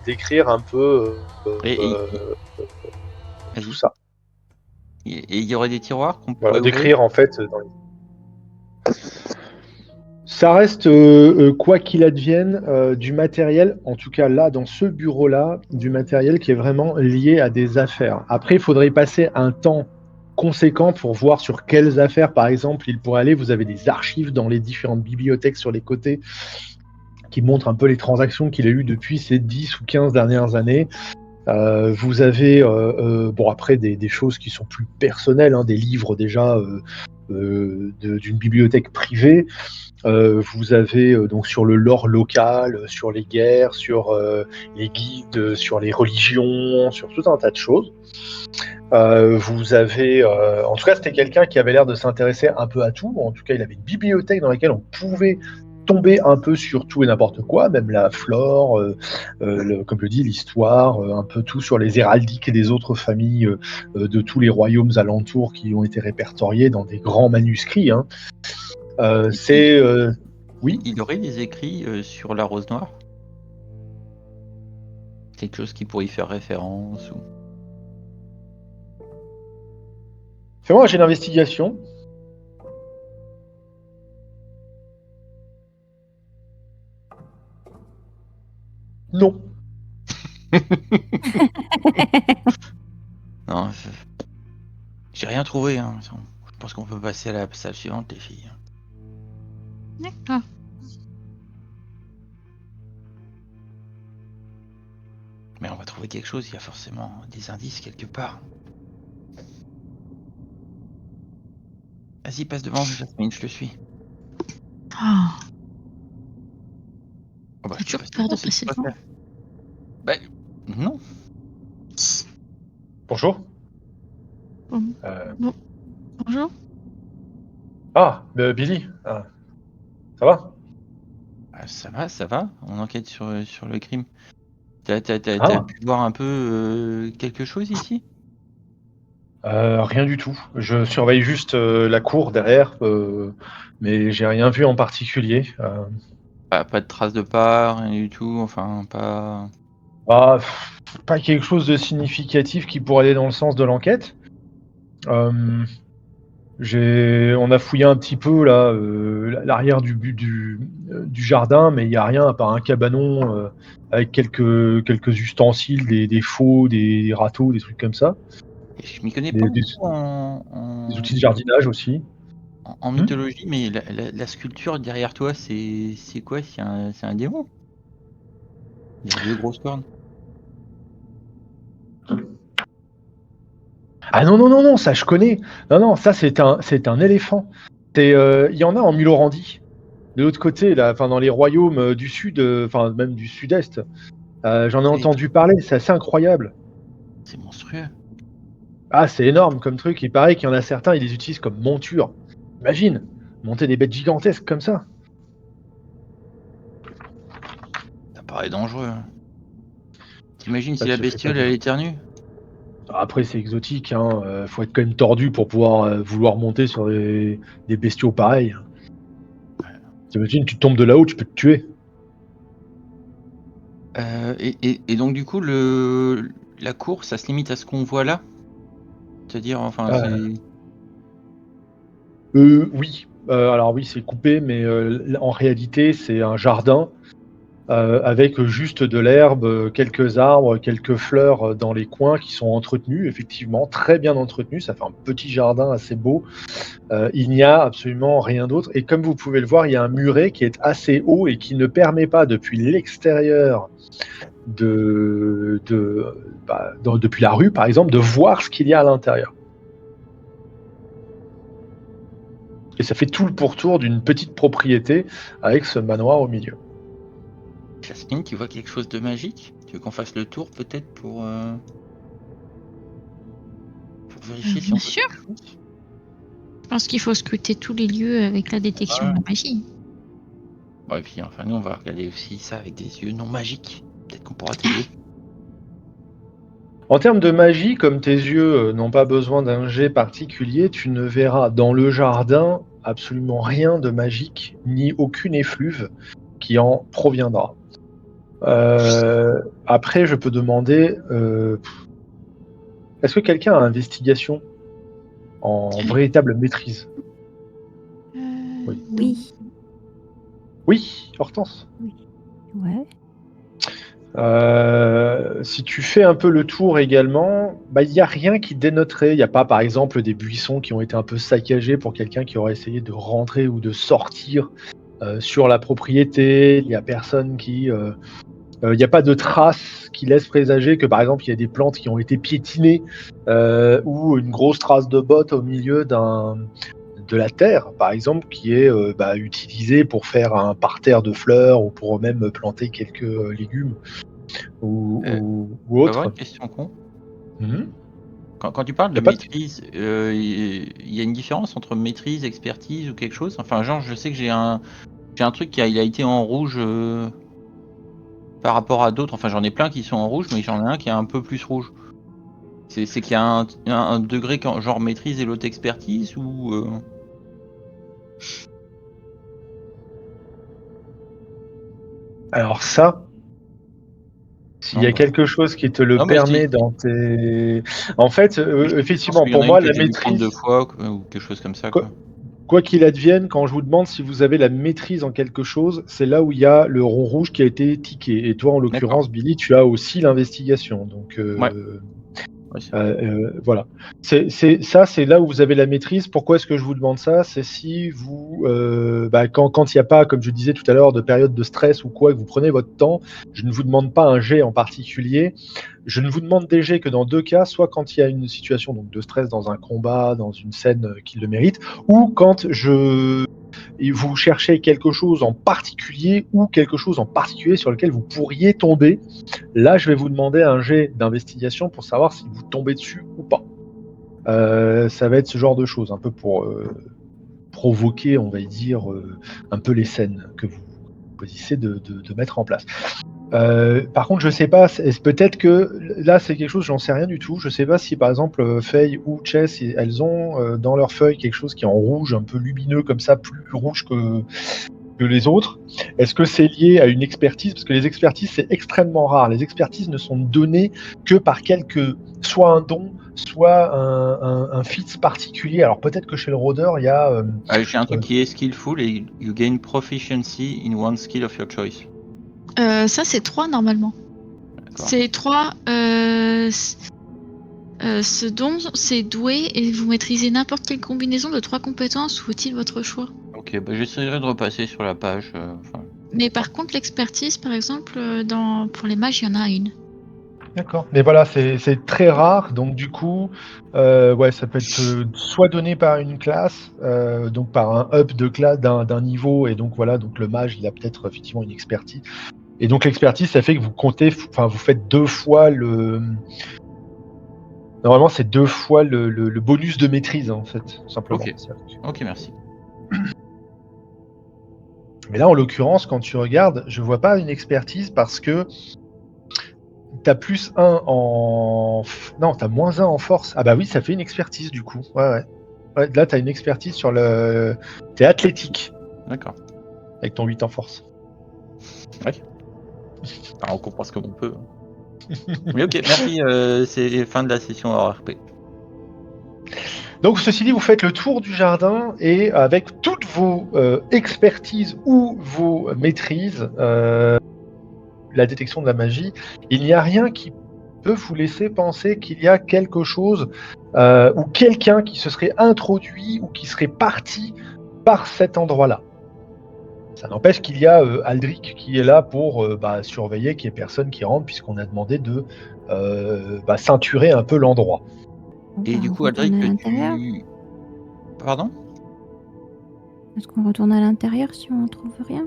d'écrire un peu Vas-y. tout ça. Et il y aurait des tiroirs qu'on pourrait Voilà, ouvrir? d'écrire en fait dans les... Ça reste, quoi qu'il advienne, du matériel, en tout cas là, dans ce bureau-là, du matériel qui est vraiment lié à des affaires. Après, il faudrait y passer un temps conséquent pour voir sur quelles affaires, par exemple, il pourrait aller. Vous avez des archives dans les différentes bibliothèques sur les côtés qui montrent un peu les transactions qu'il a eues depuis ces 10 ou 15 dernières années. Vous avez, bon, après, des choses qui sont plus personnelles, hein, des livres déjà d'une bibliothèque privée. Vous avez donc sur le lore local, sur les guerres, sur les guides, sur les religions, sur tout un tas de choses. Vous avez, en tout cas, c'était quelqu'un qui avait l'air de s'intéresser un peu à tout. En tout cas, il avait une bibliothèque dans laquelle on pouvait tomber un peu sur tout et n'importe quoi, même la flore, comme je dis, l'histoire, un peu tout sur les héraldiques et des autres familles de tous les royaumes alentours qui ont été répertoriés dans des grands manuscrits. Hein. C'est oui. Il aurait des écrits sur la rose noire? Quelque chose qui pourrait y faire référence ou... Fais-moi un jet d'investigation. Non. Non, j'ai rien trouvé. Hein. Je pense qu'on peut passer à la salle suivante, les filles. D'accord. Mais on va trouver quelque chose, il y a forcément des indices quelque part. Vas-y, passe devant, Jasmine, je te suis. Oh, Oh bah, j'ai je toujours te passe peur de devant si passer tu devant. préfères. Bah, non. Bonjour. Bon. Euh, Bonjour. Billy. Ah, ça va? Ah, ça va. On enquête sur le crime. T'as Ah, pu voir un peu quelque chose ici? rien du tout. Je surveille juste la cour derrière, mais j'ai rien vu en particulier. Pas de traces de pas, rien du tout, enfin pas. Pas quelque chose de significatif qui pourrait aller dans le sens de l'enquête. Euh, on a fouillé un petit peu là, l'arrière du jardin, mais il n'y a rien à part un cabanon avec quelques ustensiles, des faux, des râteaux, des trucs comme ça. Et je m'y connais pas Des, des- beaucoup des outils de jardinage aussi. en Hmm. mythologie, mais la sculpture derrière toi, c'est quoi? C'est un démon? Il y a deux grosses cornes. Ah non, non, non, non, ça je connais. Non, non, ça c'est un éléphant. Il y en a en Mulorandie. De l'autre côté, là, enfin, dans les royaumes du sud, enfin même du sud-est. J'en ai C'est entendu parler, c'est assez incroyable. c'est monstrueux. Ah, c'est énorme comme truc. Il paraît qu'il y en a certains, ils les utilisent comme monture. Imagine, monter des bêtes gigantesques comme ça. Ça paraît dangereux, hein. T'imagines si Ça la te fait pas bestiole peur. elle éternue? Après, c'est exotique, hein. Faut être quand même tordu pour pouvoir vouloir monter sur des bestiaux pareils. T'imagines, tu tombes de là-haut, tu peux te tuer. Et donc du coup la cour, ça se limite à ce qu'on voit là? C'est-à-dire, enfin Ah, c'est. oui. Alors oui, c'est coupé, mais en réalité, c'est un jardin avec juste de l'herbe, quelques arbres, quelques fleurs dans les coins qui sont entretenus, effectivement, très bien entretenus. Ça fait un petit jardin assez beau. Il n'y a absolument rien d'autre. Et comme vous pouvez le voir, il y a un muret qui est assez haut et qui ne permet pas, depuis l'extérieur depuis la rue, par exemple, de voir ce qu'il y a à l'intérieur. Et ça fait tout le pourtour d'une petite propriété avec ce manoir au milieu. Jasmine, tu vois quelque chose de magique? Tu veux qu'on fasse le tour peut-être pour vérifier si Bien on peut sûr. faire quelque chose? Je pense qu'il faut scruter tous les lieux avec la détection de la magie. Ouais, et puis enfin nous on va regarder aussi ça avec des yeux non magiques. Peut-être qu'on pourra t'aider. En termes de magie, comme tes yeux n'ont pas besoin d'un jet particulier, tu ne verras dans le jardin absolument rien de magique, ni aucune effluve qui en proviendra. Après, je peux demander, est-ce que quelqu'un a investigation en véritable maîtrise? Oui. Oui. Oui, Hortense. Ouais. Si tu fais un peu le tour également, il n'y a rien qui dénoterait. Il n'y a pas, par exemple, des buissons qui ont été un peu saccagés pour quelqu'un qui aurait essayé de rentrer ou de sortir sur la propriété. Il n'y a personne qui... il n'y a pas de traces qui laissent présager que, par exemple, il y a des plantes qui ont été piétinées ou une grosse trace de botte au milieu de la terre, par exemple, qui est utilisée pour faire un parterre de fleurs ou pour même planter quelques légumes ou Je peux avoir autres. une question con? Mhm. Quand tu parles Y de a pas de- maîtrise, il y a une différence entre maîtrise, expertise ou quelque chose? Enfin, genre, je sais que j'ai un truc il a été en rouge par rapport à d'autres. Enfin, j'en ai plein qui sont en rouge, mais j'en ai un qui est un peu plus rouge. C'est qu'il y a un degré genre maîtrise et l'autre expertise ou Alors ça, s'il y non, a bah, quelque chose qui te le non, bah, permet dans tes... En fait, je pense effectivement, qu'il y en pour a une moi, qui a la dû nous prendre 2 maîtrise, fois ou quelque chose comme ça, quoi. quoi qu'il advienne, quand je vous demande si vous avez la maîtrise en quelque chose, c'est là où il y a le rond rouge qui a été tiqué. Et toi, en D'accord. l'occurrence, Billy, tu as aussi l'investigation. Donc, Ouais. Ouais, c'est- Voilà. C'est là où vous avez la maîtrise. Pourquoi est-ce que je vous demande ça? C'est si vous, quand il n'y a pas, comme je disais tout à l'heure, de période de stress ou quoi, que vous prenez votre temps, je ne vous demande pas un jet en particulier. Je ne vous demande des jets que dans 2 cas, soit quand il y a une situation donc de stress dans un combat, dans une scène, qui le mérite, ou quand et vous cherchez quelque chose en particulier ou quelque chose en particulier sur lequel vous pourriez tomber. Là, je vais vous demander un jet d'investigation pour savoir si vous tombez dessus ou pas. Ça va être ce genre de choses, un peu pour provoquer, on va dire, un peu les scènes que vous choisissez de mettre en place. Par contre, je sais pas, peut-être que là, c'est quelque chose, j'en sais rien du tout. Je sais pas si, par exemple, Faye ou Chess, elles ont dans leur feuille quelque chose qui est en rouge, un peu lumineux comme ça, plus rouge que les autres. Est-ce que c'est lié à une expertise? Parce que les expertises, c'est extrêmement rare. Les expertises ne sont données que par soit un don, soit un feat particulier. Alors peut-être que chez le rôdeur, il y a... J'ai un truc qui est skillful et you gain proficiency in one skill of your choice. Ça, c'est 3 normalement. D'accord. C'est 3. Ce don, c'est doué et vous maîtrisez n'importe quelle combinaison de 3 compétences ou outil de votre choix. Ok, j'essaierai de repasser sur la page. Mais par contre, l'expertise, par exemple, pour les mages, il y en a une. D'accord. Mais voilà, c'est très rare. Donc du coup, ouais, ça peut être soit donné par une classe, donc par un up de classe d'un niveau, et donc voilà, donc le mage, il a peut-être effectivement une expertise. Et donc l'expertise, ça fait que vous faites 2 fois le. Normalement, c'est 2 fois le bonus de maîtrise en fait, simplement. Ok. Ok, merci. Mais là, en l'occurrence, quand tu regardes, je vois pas une expertise parce que t'as plus 1 en. Non, t'as moins 1 en force. Ah bah oui, ça fait une expertise du coup. Ouais. Ouais, là, t'as une expertise sur le. T'es athlétique D'accord. avec ton 8 en force. Alors, on comprend ce que l'on peut. Mais ok, merci. C'est fin de la session RP. Donc, ceci dit, vous faites le tour du jardin et avec toutes vos expertises ou vos maîtrises, la détection de la magie, il n'y a rien qui peut vous laisser penser qu'il y a quelque chose ou quelqu'un qui se serait introduit ou qui serait parti par cet endroit-là. Ça n'empêche qu'il y a Aldric qui est là pour surveiller qu'il n'y ait personne qui rentre, puisqu'on a demandé de ceinturer un peu l'endroit. Et Bah, du on coup, retourne Aldric, à l'intérieur. Pardon? Est-ce qu'on retourne à l'intérieur si on trouve rien?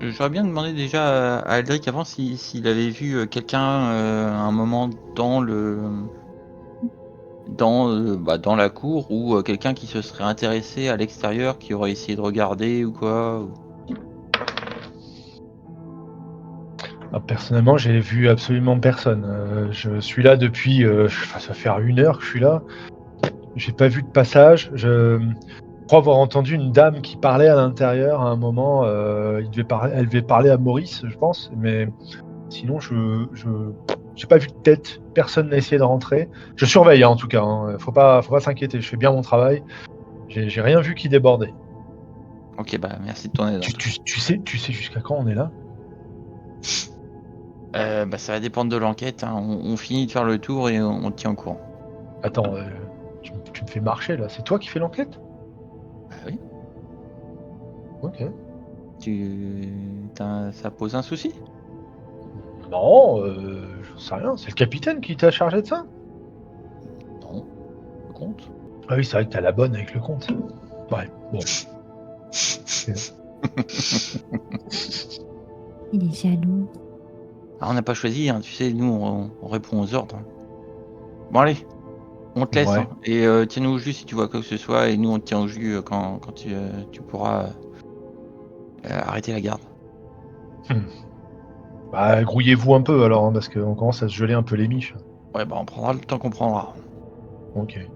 J'aurais bien demandé déjà à Aldric avant s'il avait vu quelqu'un à un moment dans dans la cour ou quelqu'un qui se serait intéressé à l'extérieur, qui aurait essayé de regarder ou quoi. Personnellement, j'ai vu absolument personne. Je suis là depuis, ça va faire 1 heure que je suis là. J'ai pas vu de passage. Je crois avoir entendu une dame qui parlait à l'intérieur à un moment. Elle devait parler à Maurice, je pense, mais sinon, j'ai pas vu de tête. Personne n'a essayé de rentrer. Je surveille, hein, en tout cas. Hein. Faut pas s'inquiéter. Je fais bien mon travail. J'ai rien vu qui débordait. Ok, merci de ton aide. Tu sais jusqu'à quand on est là? Ça va dépendre de l'enquête. Hein. On finit de faire le tour et on tient au courant. Attends, tu me fais marcher là. C'est toi qui fais l'enquête? Bah oui. Ok. Ça pose un souci? Non, j'en sais rien. C'est le capitaine qui t'a chargé de ça? Non. Le compte? Ah oui, c'est vrai que t'as la bonne avec le compte. Ouais, bon. Il est jaloux. On n'a pas choisi, hein. Tu sais, nous on répond aux ordres. Bon allez, on te laisse. Ouais. Hein. Et tiens-nous au jus si tu vois quoi que ce soit, et nous on te tient au jus quand tu pourras arrêter la garde. Grouillez-vous un peu alors, hein, parce qu'on commence à se geler un peu les miches. Ouais, on prendra le temps qu'on prendra. Ok.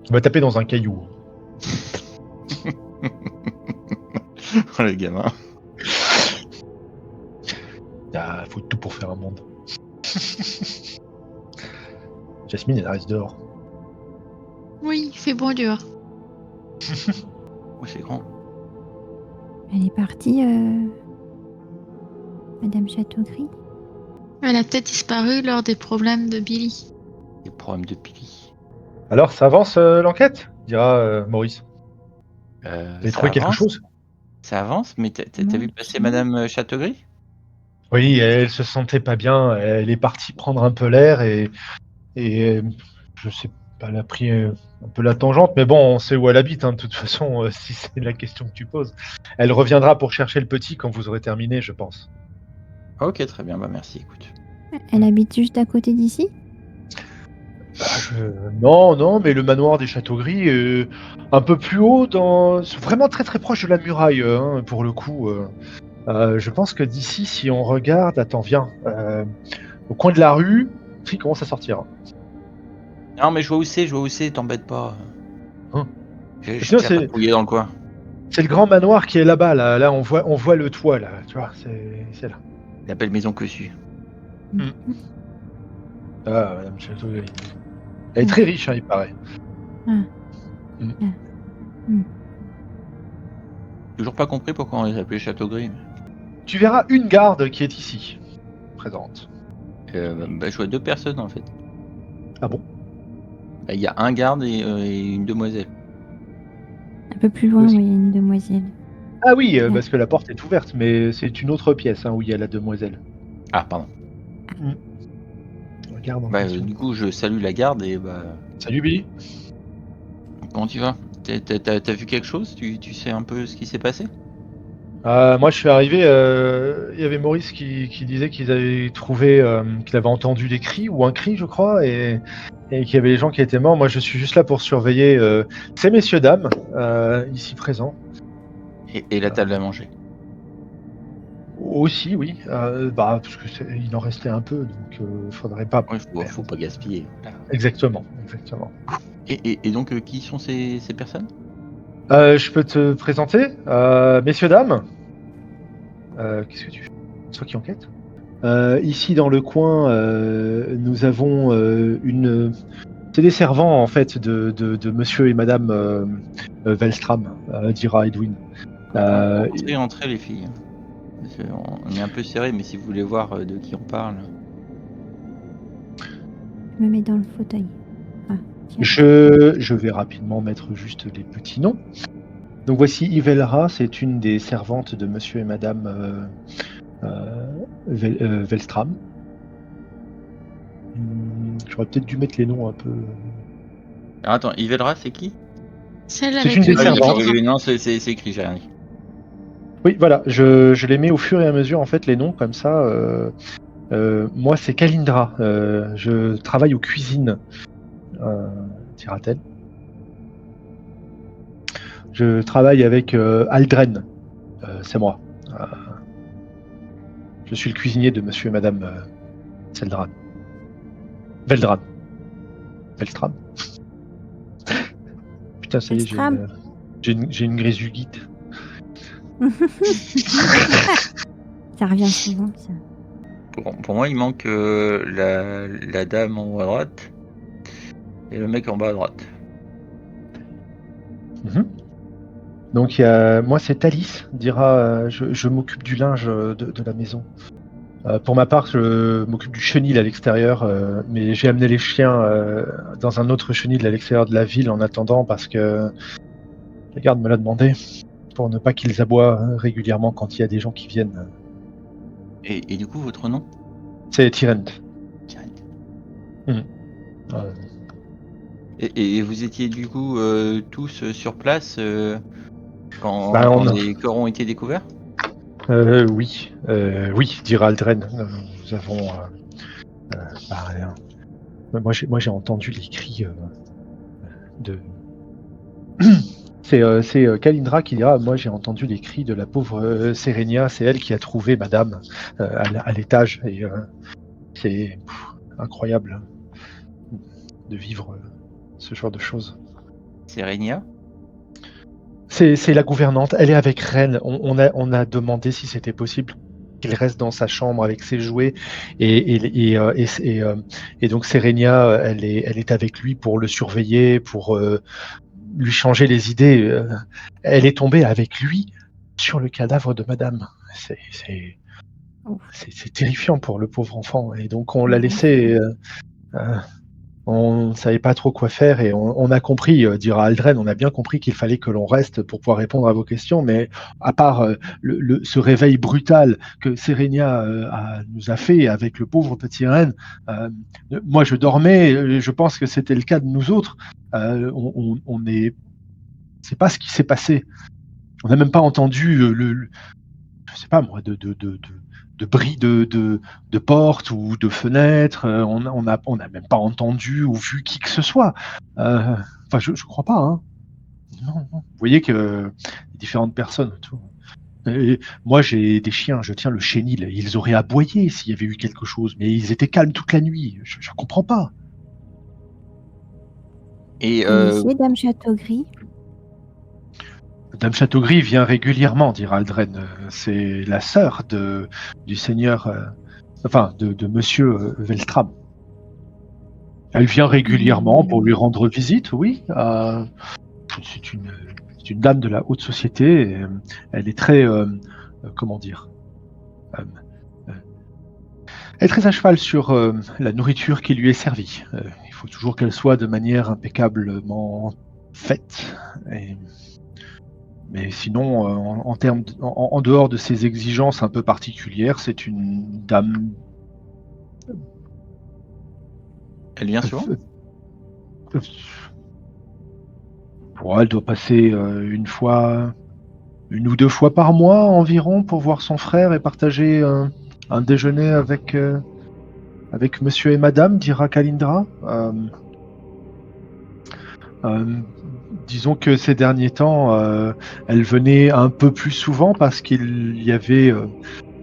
On va taper dans un caillou. Oh les gamins. Faut tout pour faire un monde. Jasmine, elle reste dehors. Oui, il fait bon dehors. Oui, c'est grand. Elle est partie, Madame Château-Gris. Elle a peut-être disparu lors des problèmes de Billy. Les problèmes de Billy. Alors, ça avance l'enquête, dira Maurice. Vous avez Ça trouvé quelque avance, chose? ça avance, mais t'as Non, vu passer non. Madame Châteaugris? Oui, elle se sentait pas bien. Elle est partie prendre un peu l'air et je sais pas, elle a pris un peu la tangente, mais bon, on sait où elle habite, hein, de toute façon, si c'est la question que tu poses. Elle reviendra pour chercher le petit quand vous aurez terminé, je pense. Ok, très bien, bah merci, écoute. Elle habite juste à côté d'ici? Non, mais le manoir des Châteaux Gris, un peu plus haut, vraiment très très proche de la muraille, hein, pour le coup. Je pense que d'ici, si on regarde, attends, viens, au coin de la rue, il commence à sortir. Non, mais je vois où c'est, t'embête pas. Hein. J'ai Sinon, déjà patrouillé dans le coin. c'est le grand manoir qui est là-bas, là. Là, on voit le toit, là. Tu vois, c'est là. La belle maison cossue. Ah, Madame Château Gris. Elle est très riche, hein, il paraît. Toujours pas compris pourquoi on les appelait Châteaugris. Tu verras une garde qui est ici, présente. Bah, je vois 2 personnes en fait. Ah bon? Bah, il y a un garde et une demoiselle. Un peu plus loin, Aussi. oui, il y a une demoiselle. Ah oui, Ouais. parce que la porte est ouverte, mais c'est une autre pièce, hein, où il y a la demoiselle. Ah, pardon. Regarde en Bah, question. du coup, je salue la garde et bah. Salut Billy. Comment tu vas? T'as vu quelque chose? Tu sais un peu ce qui s'est passé? Moi, je suis arrivé. Il y avait Maurice qui disait qu'ils avaient trouvé, qu'il avait entendu des cris ou un cri, je crois, et qu'il y avait des gens qui étaient morts. Moi, je suis juste là pour surveiller ces messieurs dames ici présents. Et la table à manger. Aussi, oui. Parce que il en restait un peu, donc faudrait pas. Ouais, faut pas gaspiller. Voilà. Exactement. Et donc, qui sont ces personnes? Je peux te présenter, messieurs dames. Qu'est-ce que tu fais? C'est toi qui enquête. Ici dans le coin, nous avons c'est des servants en fait de Monsieur et Madame Velstram, dira Edwin. Entrez les filles. Parce on est un peu serré, mais si vous voulez voir de qui on parle. Je me mets dans le fauteuil. Ah, tiens. Je vais rapidement mettre juste les petits noms. Donc voici Ivelra, c'est une des servantes de Monsieur et Madame Velstram. J'aurais peut-être dû mettre les noms un peu. Alors, attends, Ivelra, c'est qui? Celle C'est avec une des le servantes. livre. Non, c'est écrit, j'ai rien dit. Oui, voilà, je les mets au fur et à mesure, en fait, les noms, comme ça. Moi, c'est Kalindra. Je travaille aux cuisines, dira-t-elle. Je travaille avec Aldren. C'est moi. Je suis le cuisinier de Monsieur et Madame Veldran. Velstram. Putain, ça y est, Velstram. j'ai une grésuguite. Ça revient souvent, ça. Pour moi, il manque la dame en haut à droite et le mec en bas à droite. Donc, moi, c'est Thalys, dira je m'occupe du linge de la maison. Pour ma part, je m'occupe du chenil à l'extérieur, mais j'ai amené les chiens dans un autre chenil à l'extérieur de la ville en attendant parce que la garde me l'a demandé pour ne pas qu'ils aboient régulièrement quand il y a des gens qui viennent. Et du coup, votre nom? C'est Tyrant. Direct. Et vous étiez du coup tous sur place quand les corps ont été découverts? Oui, dira Aldren. Nous avons. Moi, j'ai entendu les cris de. C'est Kalindra qui dira. Moi, j'ai entendu les cris de la pauvre Serenia. C'est elle qui a trouvé Madame à l'étage. Et c'est incroyable de vivre ce genre de choses. Serenia? C'est la gouvernante. Elle est avec Ren. On a demandé si c'était possible qu'il reste dans sa chambre avec ses jouets et donc Serenia, elle est avec lui pour le surveiller, pour lui changer les idées. Elle est tombée avec lui sur le cadavre de Madame. C'est C'est terrifiant pour le pauvre enfant. Et donc on l'a laissé. On ne savait pas trop quoi faire et on a compris, dira Aldren, on a bien compris qu'il fallait que l'on reste pour pouvoir répondre à vos questions, mais à part ce réveil brutal que Serenia nous a fait avec le pauvre petit Ren, moi je dormais, je pense que c'était le cas de nous autres. On est, c'est pas ce qui s'est passé. On n'a même pas entendu je sais pas moi, de bris de portes ou de fenêtres. On n'a même pas entendu ou vu qui que ce soit. Enfin, je crois pas. Hein. Non, non. Vous voyez que les différentes personnes autour. Et moi, j'ai des chiens, je tiens le chénil. Ils auraient aboyé s'il y avait eu quelque chose, mais ils étaient calmes toute la nuit. Je comprends pas. Et Connaissez Dame Châteaugris? Dame Châteaugris vient régulièrement, dira Aldren. C'est la sœur du seigneur, de monsieur Veltram. Elle vient régulièrement pour lui rendre visite, oui. C'est une dame de la haute société. Et, elle est très, comment dire, elle est très à cheval sur la nourriture qui lui est servie. Il faut toujours qu'elle soit de manière impeccablement faite. Mais sinon, en dehors de ces exigences un peu particulières, c'est une dame. elle vient souvent? Elle doit passer une ou deux fois par mois environ pour voir son frère et partager un déjeuner avec monsieur et madame, dira Kalindra. Disons que ces derniers temps, elle venait un peu plus souvent parce qu'il y avait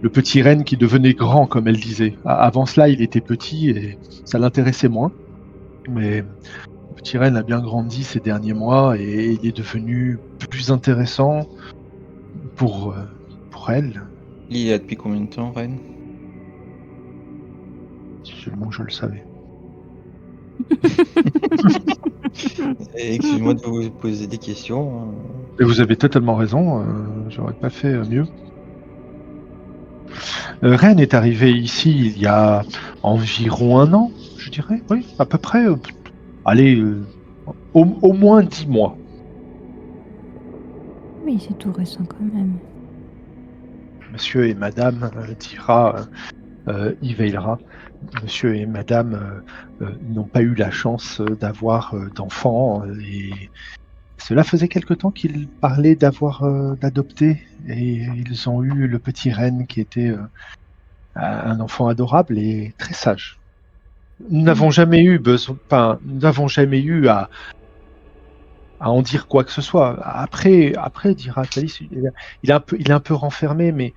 le petit Ren qui devenait grand, comme elle disait. Avant cela, il était petit et ça l'intéressait moins. Mais le petit Ren a bien grandi ces derniers mois et il est devenu plus intéressant pour elle. Il y a depuis combien de temps, Ren? Si seulement je le savais. Excuse-moi de vous poser des questions. Et vous avez totalement raison, j'aurais pas fait mieux. Ren est arrivé ici il y a environ 1 an, je dirais, oui, à peu près. Allez, au moins 10 mois. Oui, c'est tout récent quand même. Monsieur et madame, dira Yveilra, monsieur et madame n'ont pas eu la chance d'avoir d'enfants et cela faisait quelque temps qu'ils parlaient d'adopter et ils ont eu le petit Ren qui était un enfant adorable et très sage. Nous n'avons jamais eu à en dire quoi que ce soit. Après dira Thalis, il est un peu renfermé, mais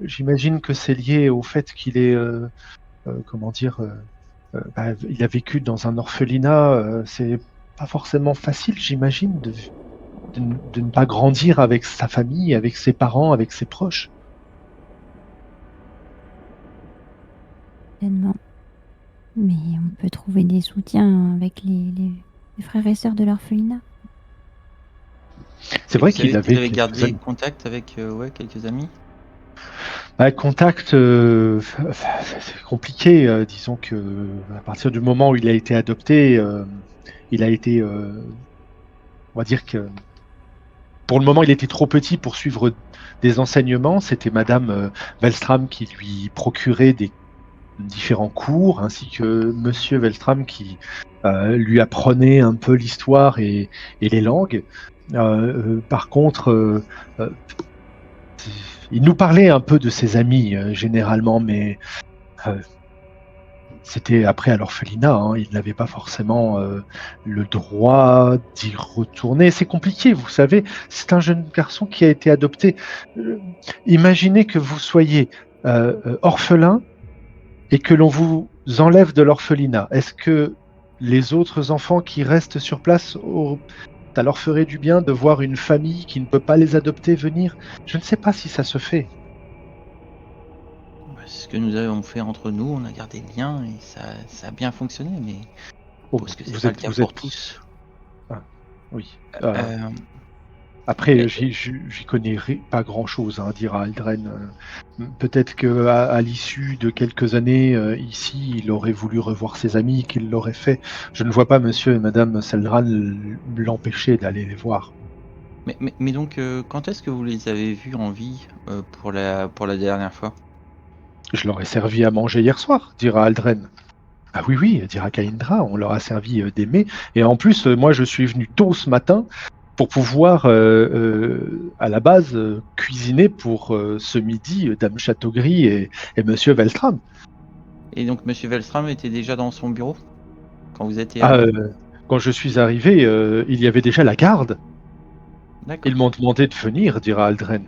j'imagine que c'est lié au fait qu'il est, il a vécu dans un orphelinat. C'est pas forcément facile, j'imagine, de ne pas grandir avec sa famille, avec ses parents, avec ses proches. Certainement. Mais on peut trouver des soutiens avec les frères et sœurs de l'orphelinat. C'est vrai qu'il avait gardé contact avec quelques amis. Contact, c'est compliqué. Disons que à partir du moment où il a été adopté, il a été, on va dire que pour le moment, il était trop petit pour suivre des enseignements. C'était Madame Velstram qui lui procurait des différents cours, ainsi que Monsieur Velstram qui lui apprenait un peu l'histoire et les langues. Par contre, il nous parlait un peu de ses amis, généralement, mais c'était après à l'orphelinat. Hein, il n'avait pas forcément le droit d'y retourner. C'est compliqué, vous savez. C'est un jeune garçon qui a été adopté. Imaginez que vous soyez orphelin et que l'on vous enlève de l'orphelinat. Est-ce que les autres enfants qui restent sur place, ça leur ferait du bien de voir une famille qui ne peut pas les adopter venir? Je ne sais pas si ça se fait. C'est ce que nous avons fait entre nous, on a gardé le lien et ça a bien fonctionné, mais je pense que c'est pas le cas pour tous. Ah, oui. Après, j'y connais pas grand-chose, hein, dira Aldren. Peut-être que à l'issue de quelques années ici, il aurait voulu revoir ses amis, qu'il l'aurait fait. Je ne vois pas monsieur et madame Seldran l'empêcher d'aller les voir. Mais donc, quand est-ce que vous les avez vus en vie pour la dernière fois? Je leur ai servi à manger hier soir, dira Aldren. Ah oui, dira Kaindra, on leur a servi des mets. Et en plus, moi, je suis venu tôt ce matin pour pouvoir, à la base, cuisiner pour ce midi Dame Châteaugris et Monsieur Veltram. Et donc, Monsieur Velstram était déjà dans son bureau quand vous étiez Ah, arrivé? quand je suis arrivé, il y avait déjà la garde. D'accord. Ils m'ont demandé de venir, dira Aldren.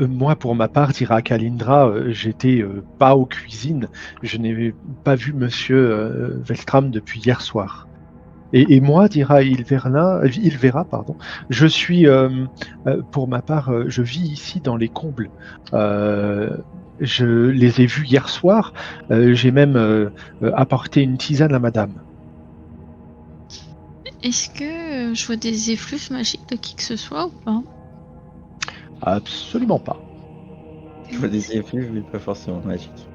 Moi, pour ma part, dira Kalindra, j'étais pas aux cuisines. Je n'ai pas vu Monsieur Veltram depuis hier soir. Et moi, dira Ilvera, pardon, je suis, pour ma part, je vis ici dans les combles. Je les ai vus hier soir. J'ai même apporté une tisane à madame. Est-ce que je vois des effluves magiques de qui que ce soit ou pas? Absolument pas. Je vois des effluves, mais pas forcément magiques.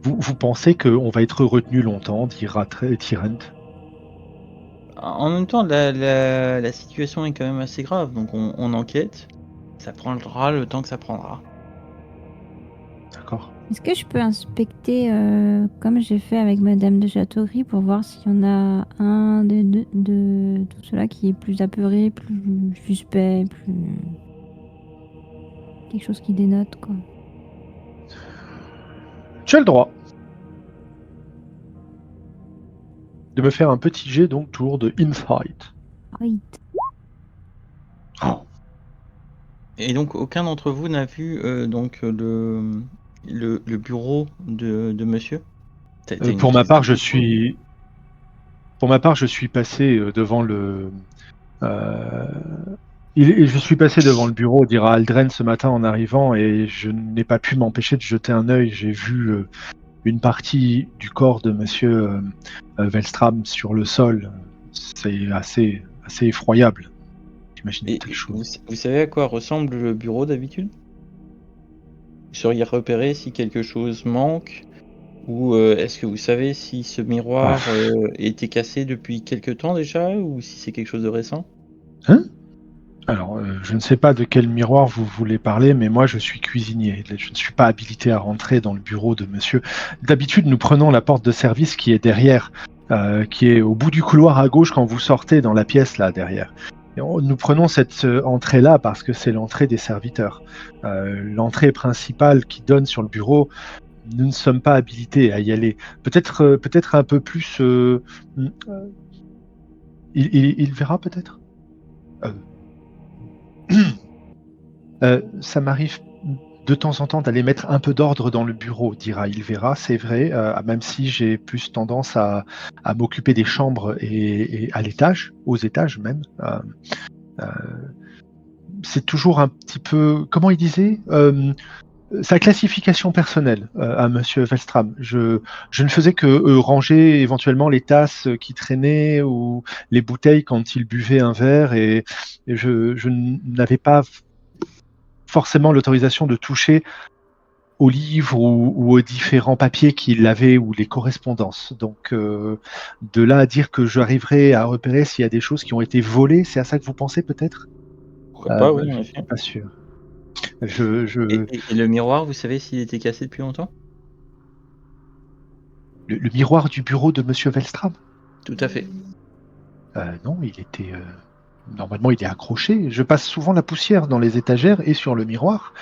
Vous pensez qu'on va être retenu longtemps, dira Tyrant? En même temps, la situation est quand même assez grave, donc on enquête. Ça prendra le temps que ça prendra. D'accord. Est-ce que je peux inspecter, comme j'ai fait avec Madame de Châteaugris, pour voir s'il y en a un de tout cela qui est plus apeuré, plus suspect, plus... quelque chose qui dénote, quoi. Tu as le droit de me faire un petit jet, donc, tour de Insight. Oui. Et donc, aucun d'entre vous n'a vu donc le bureau de monsieur? Pour ma part, je suis passé devant le. Je suis passé devant le bureau, dira Aldren ce matin en arrivant, et je n'ai pas pu m'empêcher de jeter un œil. J'ai vu une partie du corps de Monsieur Velstram sur le sol. C'est assez effroyable. J'imagine Et quelque chose. vous savez à quoi ressemble le bureau d'habitude? Vous sauriez repérer si quelque chose manque? Ou est-ce que vous savez si ce miroir était cassé depuis quelque temps déjà? Ou si c'est quelque chose de récent? Alors, je ne sais pas de quel miroir vous voulez parler, mais moi je suis cuisinier. Je ne suis pas habilité à rentrer dans le bureau de monsieur. D'habitude, nous prenons la porte de service qui est derrière, qui est au bout du couloir à gauche quand vous sortez dans la pièce là derrière. Et nous prenons cette entrée-là parce que c'est l'entrée des serviteurs. L'entrée principale qui donne sur le bureau, nous ne sommes pas habilités à y aller. Peut-être un peu plus... il verra peut-être ça m'arrive de temps en temps d'aller mettre un peu d'ordre dans le bureau, dira Ilvera, c'est vrai, même si j'ai plus tendance à m'occuper des chambres et à l'étage, aux étages même. C'est toujours un petit peu, comment il disait, sa classification personnelle à Monsieur Velstram. Je ne faisais que ranger éventuellement les tasses qui traînaient ou les bouteilles quand il buvait un verre, et je n'avais pas forcément l'autorisation de toucher aux livres ou aux différents papiers qu'il avait ou les correspondances. Donc de là à dire que j'arriverai à repérer s'il y a des choses qui ont été volées, c'est à ça que vous pensez peut-être? Pourquoi pas, oui, en Je effet. suis pas sûr. Et le miroir, vous savez s'il était cassé depuis longtemps? Le miroir du bureau de Monsieur Velstram? Tout à fait. Non, il était... Normalement, il est accroché. Je passe souvent la poussière dans les étagères et sur le miroir.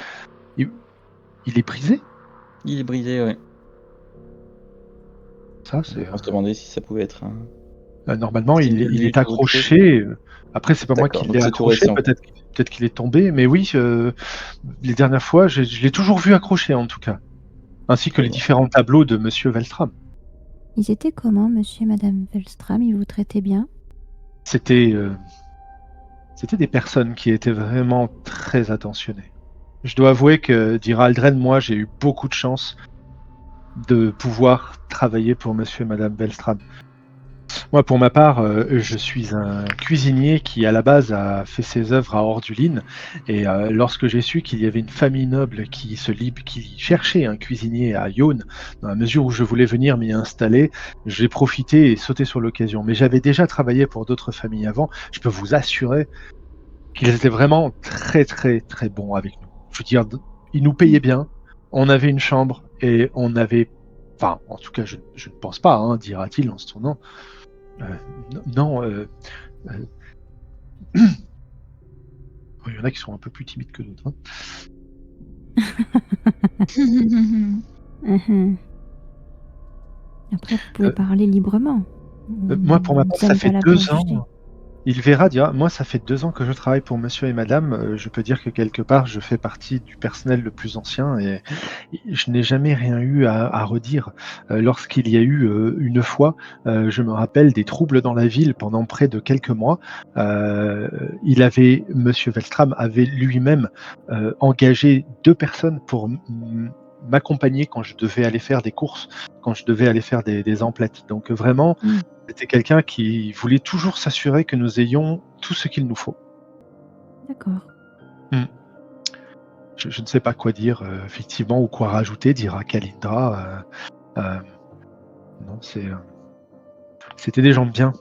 Il est brisé? Il est brisé, ouais. Ça, c'est... On se demandait si ça pouvait être un... Normalement, C'est il une est accroché. Après, c'est pas moi D'accord, qui donc l'ai c'est tout accroché. récent. Peut-être qu'il est tombé. Mais oui, les dernières fois, je l'ai toujours vu accroché, en tout cas. Ainsi que Très les bien. différents tableaux de Monsieur Velstram. Ils étaient comment, monsieur et madame Velstram? Ils vous traitaient bien? C'était des personnes qui étaient vraiment très attentionnées. Je dois avouer que, dira Aldren, moi, j'ai eu beaucoup de chance de pouvoir travailler pour Monsieur et Madame Velstram. Moi, pour ma part, je suis un cuisinier qui, à la base, a fait ses œuvres à Ordulin. Et lorsque j'ai su qu'il y avait une famille noble qui cherchait un cuisinier à Yonne, dans la mesure où je voulais venir m'y installer, j'ai profité et sauté sur l'occasion. Mais j'avais déjà travaillé pour d'autres familles avant. Je peux vous assurer qu'ils étaient vraiment très, très, très bons avec nous. Je veux dire, ils nous payaient bien. On avait une chambre et on avait... Enfin, en tout cas, je ne pense pas, hein, dira-t-il en se tournant. Non, il y en a qui sont un peu plus timides que d'autres. Mhm. Après, vous pouvez parler librement. Moi, pour ma part, Nous ça sommes fait pas là 2 pour juger. ans. Il verra, dira, moi, ça fait 2 ans que je travaille pour monsieur et madame. Je peux dire que quelque part, je fais partie du personnel le plus ancien et je n'ai jamais rien eu à redire. Lorsqu'il y a eu une fois, je me rappelle des troubles dans la ville pendant près de quelques mois. Monsieur Velstram avait lui-même engagé 2 personnes pour m'accompagner quand je devais aller faire des courses, quand je devais aller faire des emplettes. Donc vraiment, Mm. c'était quelqu'un qui voulait toujours s'assurer que nous ayons tout ce qu'il nous faut. D'accord. Je ne sais pas quoi dire, effectivement, ou quoi rajouter, dira Kalindra. Non, c'était des gens bien.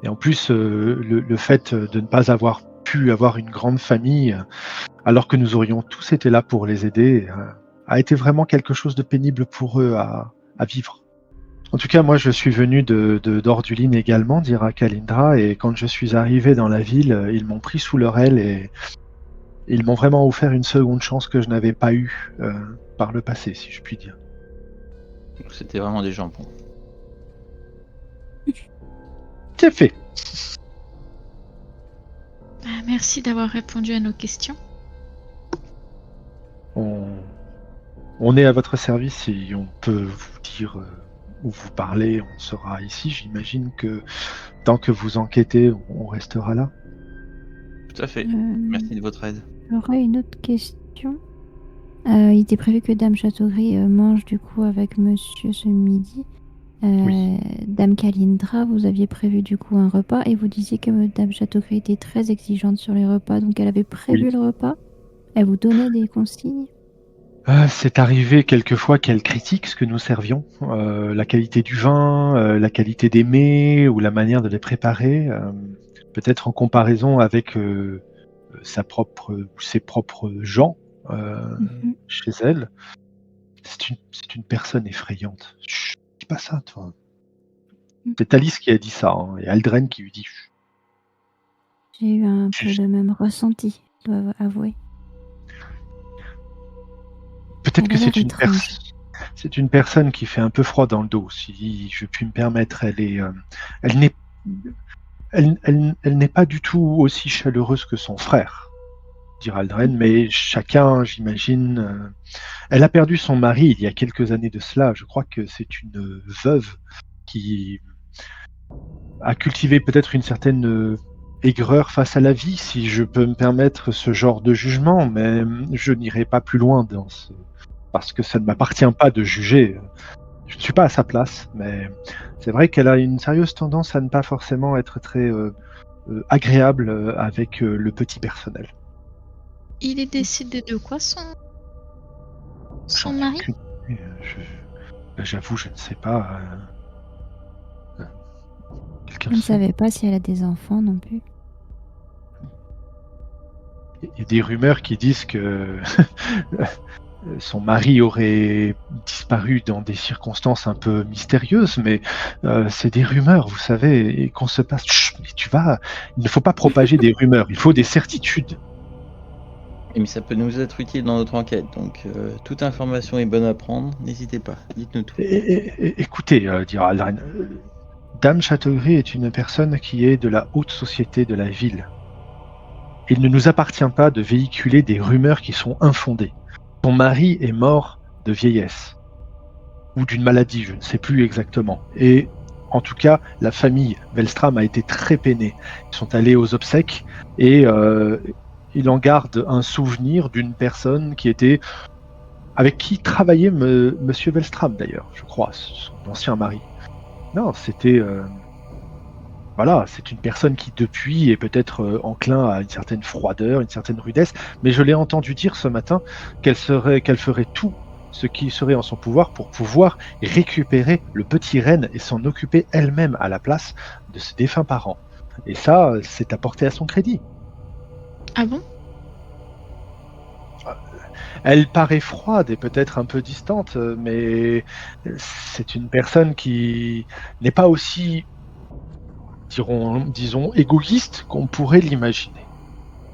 Et en plus, le fait de ne pas avoir pu avoir une grande famille, alors que nous aurions tous été là pour les aider, a été vraiment quelque chose de pénible pour eux à vivre. En tout cas, moi, je suis venu d'Ordulin également, dira Kalindra, et quand je suis arrivé dans la ville, ils m'ont pris sous leur aile et ils m'ont vraiment offert une seconde chance que je n'avais pas eue par le passé, si je puis dire. Donc, c'était vraiment des gens bons. C'est fait. Merci d'avoir répondu à nos questions. On est à votre service et on peut vous dire où vous parlez, on sera ici. J'imagine que tant que vous enquêtez, on restera là. Tout à fait. Merci de votre aide. J'aurais une autre question. Il était prévu que Dame Châteaugris mange du coup avec monsieur ce midi. Oui. Dame Kalindra, vous aviez prévu du coup un repas et vous disiez que Dame Châteaugris était très exigeante sur les repas, donc elle avait prévu le repas. Elle vous donnait des consignes. C'est arrivé quelquefois qu'elle critique ce que nous servions, la qualité du vin, la qualité des mets ou la manière de les préparer, peut-être en comparaison avec ses propres gens chez elle. C'est une personne effrayante. Chut, dis pas ça, toi. C'est Alice qui a dit ça, hein, et Aldren qui lui dit. Chut. J'ai eu un peu le même ressenti, je dois avouer. Peut-être que c'est étrange. une personne qui fait un peu froid dans le dos, si je puis me permettre. Elle n'est pas du tout aussi chaleureuse que son frère, dira Aldren, mais chacun, j'imagine. Elle a perdu son mari il y a quelques années de cela. Je crois que c'est une veuve qui a cultivé peut-être une certaine aigreur face à la vie, si je peux me permettre ce genre de jugement, mais je n'irai pas plus loin parce que ça ne m'appartient pas de juger. Je ne suis pas à sa place, mais c'est vrai qu'elle a une sérieuse tendance à ne pas forcément être très agréable avec le petit personnel. Il est décédé de quoi, son mari? J'avoue, je ne sais pas. Je ne savais pas si elle a des enfants non plus. Il y a des rumeurs qui disent que son mari aurait disparu dans des circonstances un peu mystérieuses, mais c'est des rumeurs, vous savez, et qu'on se passe. Chut, mais il ne faut pas propager des rumeurs, il faut des certitudes. Mais ça peut nous être utile dans notre enquête, donc toute information est bonne à prendre, n'hésitez pas, dites-nous tout. Écoutez, dira Aldren, Dame Châteaugris est une personne qui est de la haute société de la ville. Il ne nous appartient pas de véhiculer des rumeurs qui sont infondées. Son mari est mort de vieillesse, ou d'une maladie, je ne sais plus exactement. Et en tout cas, la famille Velstram a été très peinée. Ils sont allés aux obsèques et il en garde un souvenir d'une personne avec qui travaillait monsieur Velstram d'ailleurs, je crois, son ancien mari. Non, c'était voilà, c'est une personne qui depuis est peut-être enclin à une certaine froideur, une certaine rudesse, mais je l'ai entendu dire ce matin qu'elle ferait tout ce qui serait en son pouvoir pour pouvoir récupérer le petit Ren et s'en occuper elle-même à la place de ses défunts parents. Et ça, c'est à porter à son crédit. Ah bon? Elle paraît froide et peut-être un peu distante, mais c'est une personne qui n'est pas aussi, disons, égoïste qu'on pourrait l'imaginer.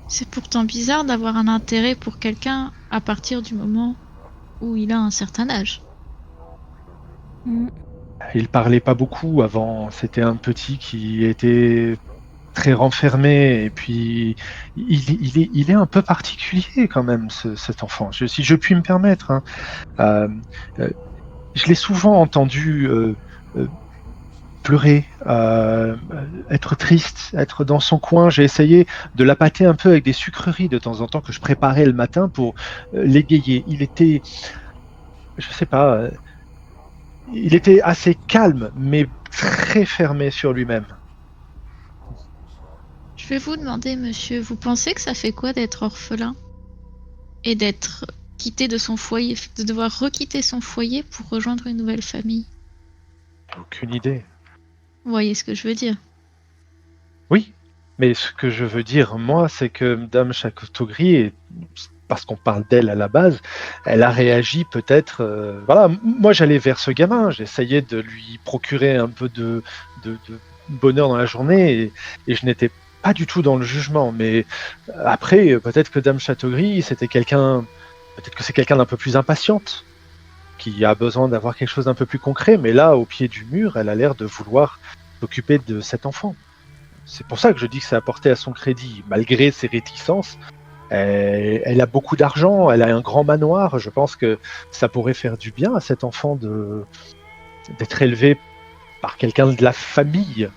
C'est pourtant bizarre d'avoir un intérêt pour quelqu'un à partir du moment où il a un certain âge. Mm. Il parlait pas beaucoup avant, c'était un petit qui était très renfermé et puis il est un peu particulier quand même cet enfant. Si je puis me permettre, hein. Euh, je l'ai souvent entendu pleurer, être triste, être dans son coin. J'ai essayé de l'appâter un peu avec des sucreries de temps en temps que je préparais le matin pour l'égayer. Il était, je sais pas, il était assez calme, mais très fermé sur lui-même. Je vais vous demander, monsieur, vous pensez que ça fait quoi d'être orphelin et d'être quitté de son foyer, de devoir requitter son foyer pour rejoindre une nouvelle famille? Aucune idée. Vous voyez ce que je veux dire? Oui, mais ce que je veux dire, moi, c'est que Madame Château-Gris, parce qu'on parle d'elle à la base, elle a réagi peut-être. Voilà, moi j'allais vers ce gamin, j'essayais de lui procurer un peu de bonheur dans la journée et je n'étais pas du tout dans le jugement. Mais après, peut-être que Dame Château-Gris, peut-être que c'est quelqu'un d'un peu plus impatiente, qui a besoin d'avoir quelque chose d'un peu plus concret. Mais là, au pied du mur, elle a l'air de vouloir s'occuper de cet enfant. C'est pour ça que je dis que c'est apporté à son crédit, malgré ses réticences. Elle a beaucoup d'argent, elle a un grand manoir. Je pense que ça pourrait faire du bien à cet enfant d'être élevé par quelqu'un de la famille.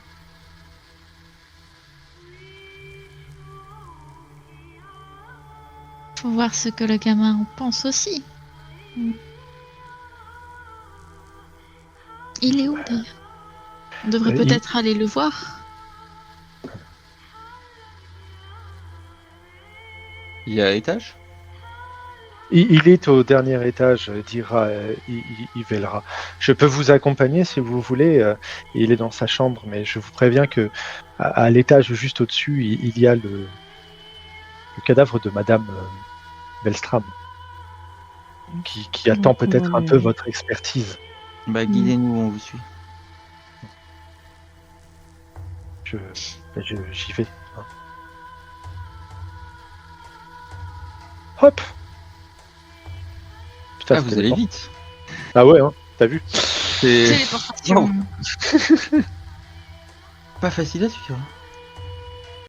Faut voir ce que le gamin en pense aussi. Il est où d'ailleurs? On devrait Il- peut-être aller le voir. Il y a l'étage? Il est au dernier étage, dira Ivelra. Je peux vous accompagner si vous voulez. Il est dans sa chambre, mais je vous préviens que à l'étage juste au-dessus, il y a le cadavre de Madame Belstram, qui attend On va peut-être un le- peu votre expertise. Bah, guidez-nous, on vous suit. J'y vais. Hein. Hop! Putain, Ah, c'était vous allez fort. vite. Ah ouais, hein, t'as vu? C'est Téléportation. pas facile à suivre.